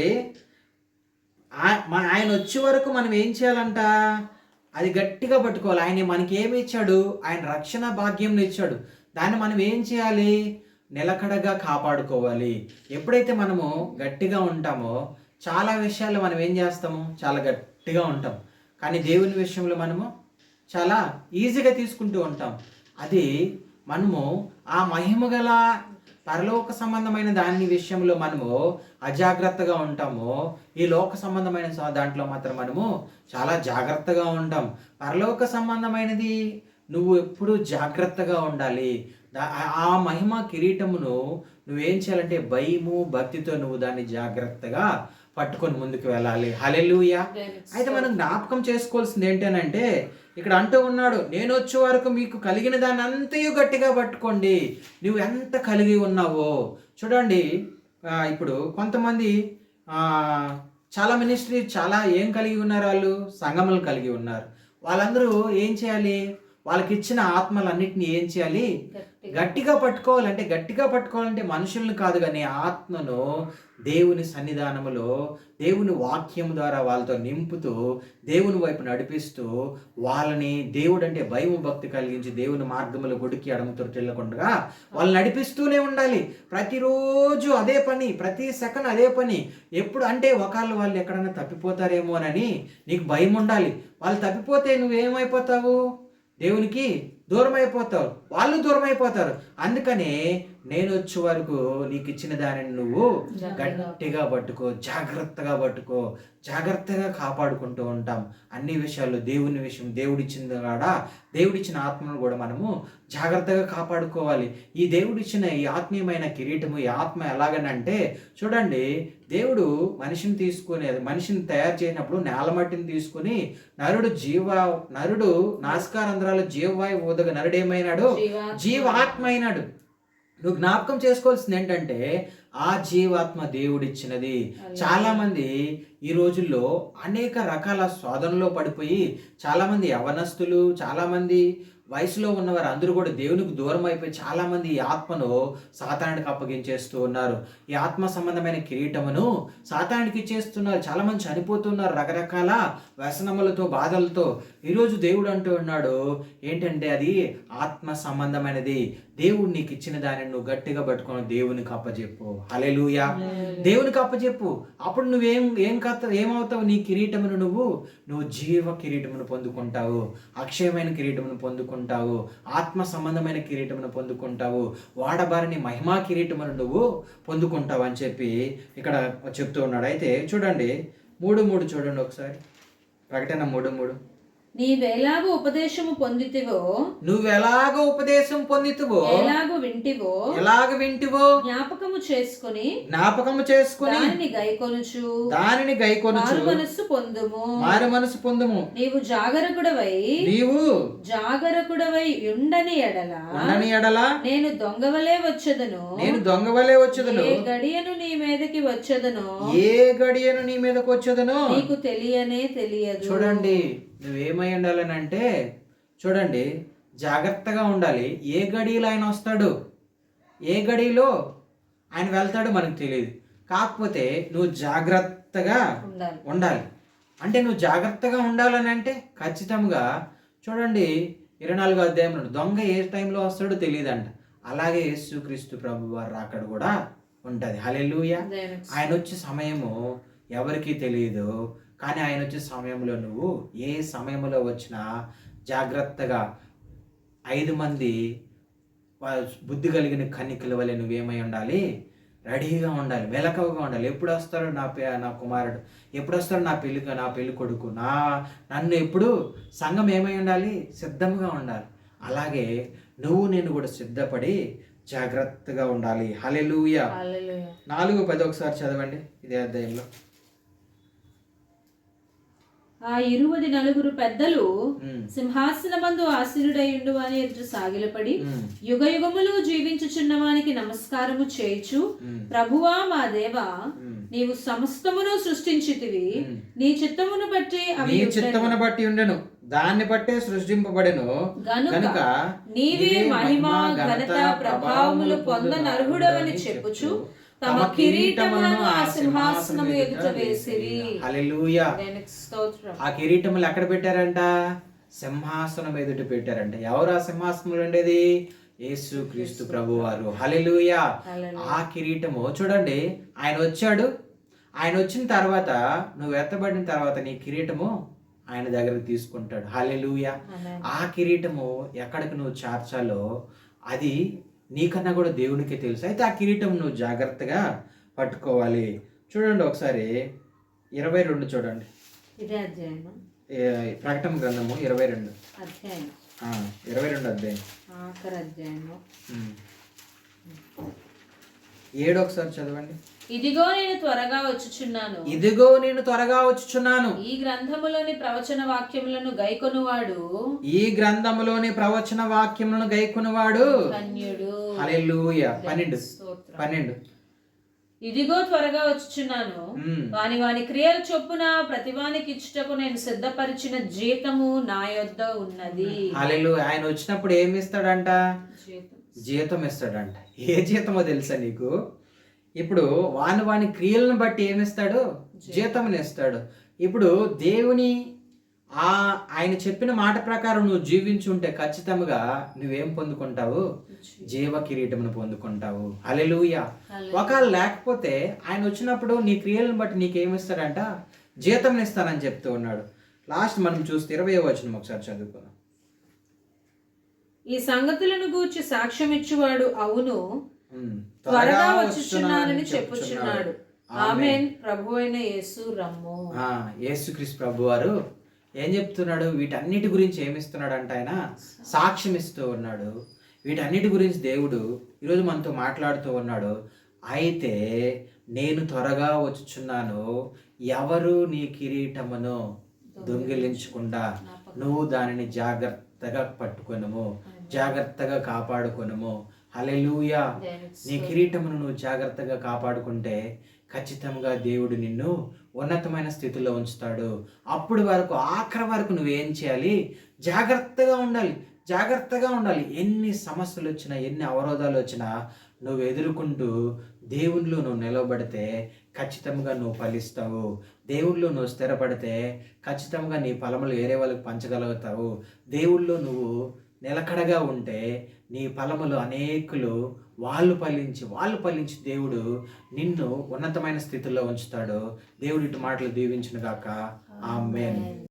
ఆయన వచ్చే వరకు మనం ఏం చేయాలంట? అది గట్టిగా పట్టుకోవాలి. ఆయన మనకి ఏమి ఇచ్చాడు? ఆయన రక్షణ భాగ్యం ఇచ్చాడు. దాన్ని మనం ఏం చేయాలి? నిలకడగా కాపాడుకోవాలి. ఎప్పుడైతే మనము గట్టిగా ఉంటామో చాలా విషయాల్లో మనం ఏం చేస్తాము? చాలా గట్టిగా ఉంటాం. కానీ దేవుని విషయంలో మనము చాలా ఈజీగా తీసుకుంటూ ఉంటాం. అది మనము ఆ మహిమగల పరలోక సంబంధమైన దాని విషయంలో మనము అజాగ్రత్తగా ఉంటాము. ఈ లోక సంబంధమైన దాంట్లో మాత్రం మనము చాలా జాగ్రత్తగా ఉంటాం. పరలోక సంబంధమైనది నువ్వు ఎప్పుడు జాగ్రత్తగా ఉండాలి. ఆ మహిమ కిరీటమును నువ్వేం చేయాలంటే భయము భక్తితో నువ్వు దాన్ని జాగ్రత్తగా పట్టుకొని ముందుకు వెళ్ళాలి. హల్లెలూయా. అయితే మనం జ్ఞాపకం చేసుకోవాల్సింది ఏంటనంటే, ఇక్కడ అంటూ ఉన్నాడు, నేను వచ్చే వరకు మీకు కలిగిన దాన్ని అంతయు గట్టిగా పట్టుకోండి. నువ్వు ఎంత కలిగి ఉన్నావో చూడండి. ఇప్పుడు కొంతమంది చాలా మినిస్ట్రీ చాలా ఏం కలిగి ఉన్నారు? వాళ్ళు సంఘములు కలిగి ఉన్నారు. వాళ్ళందరూ ఏం చేయాలి? వాళ్ళకి ఇచ్చిన ఆత్మలన్నిటిని ఏం చేయాలి? గట్టిగా పట్టుకోవాలంటే, గట్టిగా పట్టుకోవాలంటే మనుషులను కాదు కానీ ఆత్మను దేవుని సన్నిధానములో దేవుని వాక్యం ద్వారా వాళ్ళతో నింపుతూ దేవుని వైపు నడిపిస్తూ వాళ్ళని దేవుడు అంటే భయము భక్తి కలిగించి దేవుని మార్గములో గుడికి ఎడమతో వెళ్ళకుండా వాళ్ళు నడిపిస్తూనే ఉండాలి. ప్రతిరోజు అదే పని, ప్రతి సెకండ్ అదే పని. ఎప్పుడు అంటే ఒకళ్ళు వాళ్ళు ఎక్కడైనా తప్పిపోతారేమోనని నీకు భయం ఉండాలి. వాళ్ళు తప్పిపోతే నువ్వేమైపోతావు? దేవునికి దూరం అయిపోతావు, వాళ్ళు దూరం అయిపోతారు. అందుకనే నేను వచ్చే వరకు నీకు ఇచ్చిన దానిని నువ్వు గట్టిగా పట్టుకో, జాగ్రత్తగా పట్టుకో, జాగ్రత్తగా కాపాడుకుంటూ ఉంటాం. అన్ని విషయాల్లో దేవుని విషయం, దేవుడిచ్చిన కాడ దేవుడిచ్చిన ఆత్మను కూడా మనము జాగ్రత్తగా కాపాడుకోవాలి. ఈ దేవుడిచ్చిన ఈ ఆత్మీయమైన కిరీటము, ఈ ఆత్మ ఎలాగనంటే చూడండి, దేవుడు మనిషిని తయారు చేసినప్పుడు నేలమట్టిని తీసుకుని నరుడు నాసికారంధ్రాలు జీవవాయువు ఊదగా నరుడేమైనాడు? జీవాత్మ అయినాడు. నువ్వు జ్ఞాపకం చేసుకోవాల్సింది ఏంటంటే ఆ జీవాత్మ దేవుడిచ్చినది. చాలా మంది ఈ రోజుల్లో అనేక రకాల శోధనలో పడిపోయి చాలా మంది యవనస్తులు, చాలా మంది వయసులో ఉన్నవారు అందరూ కూడా దేవునికి దూరం అయిపోయి చాలా మంది ఈ ఆత్మను సాతానుడికి అప్పగించేస్తూ ఉన్నారు. ఈ ఆత్మ సంబంధమైన కిరీటమును సాతానుడికి ఇచ్చేస్తున్నారు. చాలా మంది చనిపోతున్నారు రకరకాల వ్యసనములతో, బాధలతో. ఈరోజు దేవుడు అంటూ ఉన్నాడు ఏంటంటే అది ఆత్మ సంబంధమైనది. దేవుడు నీకు ఇచ్చిన దానిని నువ్వు గట్టిగా పట్టుకొని దేవునికి అప్పచెప్పు. హల్లెలూయా. దేవునికి అప్పచెప్పు. అప్పుడు ఏమవుతావు? నీ కిరీటమును నువ్వు జీవ కిరీటమును పొందుకుంటావు, అక్షయమైన కిరీటమును పొందుకుంటావు, ఆత్మ సంబంధమైన కిరీటమును పొందుకుంటావు, వాడబారిని మహిమా కిరీటమును నువ్వు పొందుకుంటావు అని చెప్పి ఇక్కడ చెప్తూ ఉన్నాడు. అయితే చూడండి 3:3 చూడండి ఒకసారి. ప్రకటన 3:3. నీవెలాగో ఉపదేశము పొందితివో, నువ్వెలాగో ఉపదేశం పొందితువో, ఎలాగో వింటివో, ఎలాగ వింటివో జ్ఞాపకము చేసుకుని దానిని గైకొనుచు మారు మనస్సు పొందుము. మారు మనసు పొందుము. నీవు జాగరకుడవై ఉండని ఎడల నేను దొంగవలే వచ్చెదను. ఏ గడియను నీ మీదకి వచ్చెదను నీకు తెలియదు. చూడండి, నువ్వేమై ఉండాలనంటే చూడండి, జాగ్రత్తగా ఉండాలి. ఏ గడియలో ఆయన వస్తాడు, ఏ గడిలో ఆయన వెళ్తాడో మనకు తెలియదు. కాకపోతే నువ్వు జాగ్రత్తగా ఉండాలి. అంటే నువ్వు జాగ్రత్తగా ఉండాలని అంటే ఖచ్చితంగా చూడండి, 24వ అధ్యాయంలో దొంగ ఏ టైంలో వస్తాడో తెలియదంట. అలాగే యేసుక్రీస్తు ప్రభు వారు రాకడ కూడా ఉంటుంది. హల్లెలూయా. ఆయన వచ్చే సమయము ఎవరికీ తెలియదు. కానీ ఆయన వచ్చే సమయంలో నువ్వు ఏ సమయంలో వచ్చినా జాగ్రత్తగా 5 మంది బుద్ధి కలిగిన కన్నికల వలె నువ్వేమై ఉండాలి, రెడీగా ఉండాలి, మెలకువగా ఉండాలి. ఎప్పుడు వస్తాడు నా కుమారుడు, ఎప్పుడు వస్తాడు నా పెళ్లి కొడుకు, నన్ను ఎప్పుడు సంఘం ఏమై ఉండాలి, సిద్ధంగా ఉండాలి. అలాగే నేను కూడా సిద్ధపడి జాగ్రత్తగా ఉండాలి. హల్లెలూయా. 4:10 ఒకసారి చదవండి ఇదే అధ్యాయంలో. ఆ 24 పెద్దలు సింహాసనమందు ఆసీనుడై ఉండు అని ఎదురు సాగిలపడి యుగ యుగములు జీవించుచున్న వానికి నమస్కారము చేయుచు, ప్రభువా మా దేవా, నీవు సమస్తమును సృష్టించితివి, నీ చిత్తమును బట్టి ఉండెను, దాన్ని బట్టే సృష్టింపబడెను గనుక నీవే మహిమ ఘనత ప్రభావములు పొందనర్హుడవని చెప్పుచు తమ కిరీటములను ఆ సింహాసనము ఎదుట వేసిరి. హల్లెలూయా. ఆ కిరీటములు ఎక్కడ పెట్టారంట? సింహాసనం ఎదుట పెట్టారంట. ఎవరు ఆ సింహాసనంలో ఉండేది? యేసుక్రీస్తు ప్రభువారు. హల్లెలూయా. ఆ కిరీటము చూడండి, ఆయన వచ్చాడు. ఆయన వచ్చిన తర్వాత నువ్వు ఎత్తబడిన తర్వాత నీ కిరీటము ఆయన దగ్గరకు తీసుకుంటాడు. హల్లెలూయా. ఆ కిరీటము ఎక్కడికి నువ్వు చేర్చాలో అది నీకన్నా కూడా దేవునికే తెలుసు. అయితే ఆ కిరీటం నువ్వు జాగ్రత్తగా పట్టుకోవాలి. చూడండి ఒకసారి 22 చూడండి. ఇదే అధ్యాయం, ప్రకటన గ్రంథము 22 అధ్యాయం 22 అధ్యాయం ఆఖరి అధ్యాయము 7 ఒకసారి చదవండి. ఇదిగో నేను త్వరగా వచ్చుచున్నాను. ఈ గ్రంథములోని ప్రవచన వాక్యములను గైకొనువాడు ధన్యుడు. హల్లెలూయా. 12 ఇదిగో త్వరగా వచ్చుచున్నాను, వాని క్రియల చొప్పున ప్రతివానికి ఇచ్చుటకు నేను సిద్ధపరిచిన జీతము నా యొద్ద ఉన్నది. హల్లెలూయా. ఆయన వచ్చినప్పుడు ఏమి ఇస్తాడంట? జీతం ఇస్తాడంట. ఏ జీతమో తెలుసా నీకు? ఇప్పుడు వాని క్రియలను బట్టి ఏమిస్తాడు? జీతం ఇస్తాడు. ఇప్పుడు దేవుని ఆయన చెప్పిన మాట ప్రకారం నువ్వు జీవించుంటే ఖచ్చితంగా నువ్వేం పొందుకుంటావు? జీవ కిరీటమును పొందుకుంటావు. హల్లెలూయా. ఒకవేళ లేకపోతే ఆయన వచ్చినప్పుడు నీ క్రియలను బట్టి నీకేమిస్తాడంట? జీతం ఇస్తానని చెప్తూ ఉన్నాడు. లాస్ట్ మనం చూస్తే 20వ వచనం ఒకసారి చదువుకుందాం. ఈ సంగతులను గూర్చి సాక్ష్యం ఇచ్చువాడు అవును, త్వరగా వచ్చుచున్నానని చెప్పుచున్నాడు. ఆమేన్. ప్రభువైన యేసు రమ్ము. యేసుక్రీస్తు ప్రభువారు ఏం చెప్తున్నాడు? వీటన్నిటి గురించి ఏమిస్తున్నాడు అంటే ఆయన సాక్ష్యం ఇస్తూ ఉన్నాడు. వీటన్నిటి గురించి దేవుడు ఈరోజు మనతో మాట్లాడుతూ ఉన్నాడు. అయితే నేను త్వరగా వచ్చుచున్నాను, ఎవరు నీ కిరీటమును దొంగిలించకుండా నువ్వు దానిని జాగ్రత్తగా పట్టుకొనుము, జాగ్రత్తగా కాపాడుకొనుము. హల్లెలూయా. నీ కిరీటమును నువ్వు జాగ్రత్తగా కాపాడుకుంటే ఖచ్చితంగా దేవుడు నిన్ను ఉన్నతమైన స్థితిలో ఉంచుతాడు. అప్పుడు వరకు ఆఖరి వరకు నువ్వేం చేయాలి? జాగ్రత్తగా ఉండాలి. ఎన్ని సమస్యలు వచ్చినా, ఎన్ని అవరోధాలు వచ్చినా నువ్వు ఎదుర్కొంటూ దేవునిలో నువ్వు నిలబడితే ఖచ్చితంగా నువ్వు ఫలిస్తావు. దేవుళ్ళు నువ్వు స్థిరపడితే ఖచ్చితంగా నీ ఫలములు వేరే వాళ్ళకి పంచగలుగుతావు. దేవుళ్ళు నువ్వు నిలకడగా ఉంటే నీ ఫలములు అనేకులు వాళ్ళు ఫలించి దేవుడు నిన్ను ఉన్నతమైన స్థితిలో ఉంచుతాడు. దేవుడి మాటలు దీవించును గాక. ఆమేన్.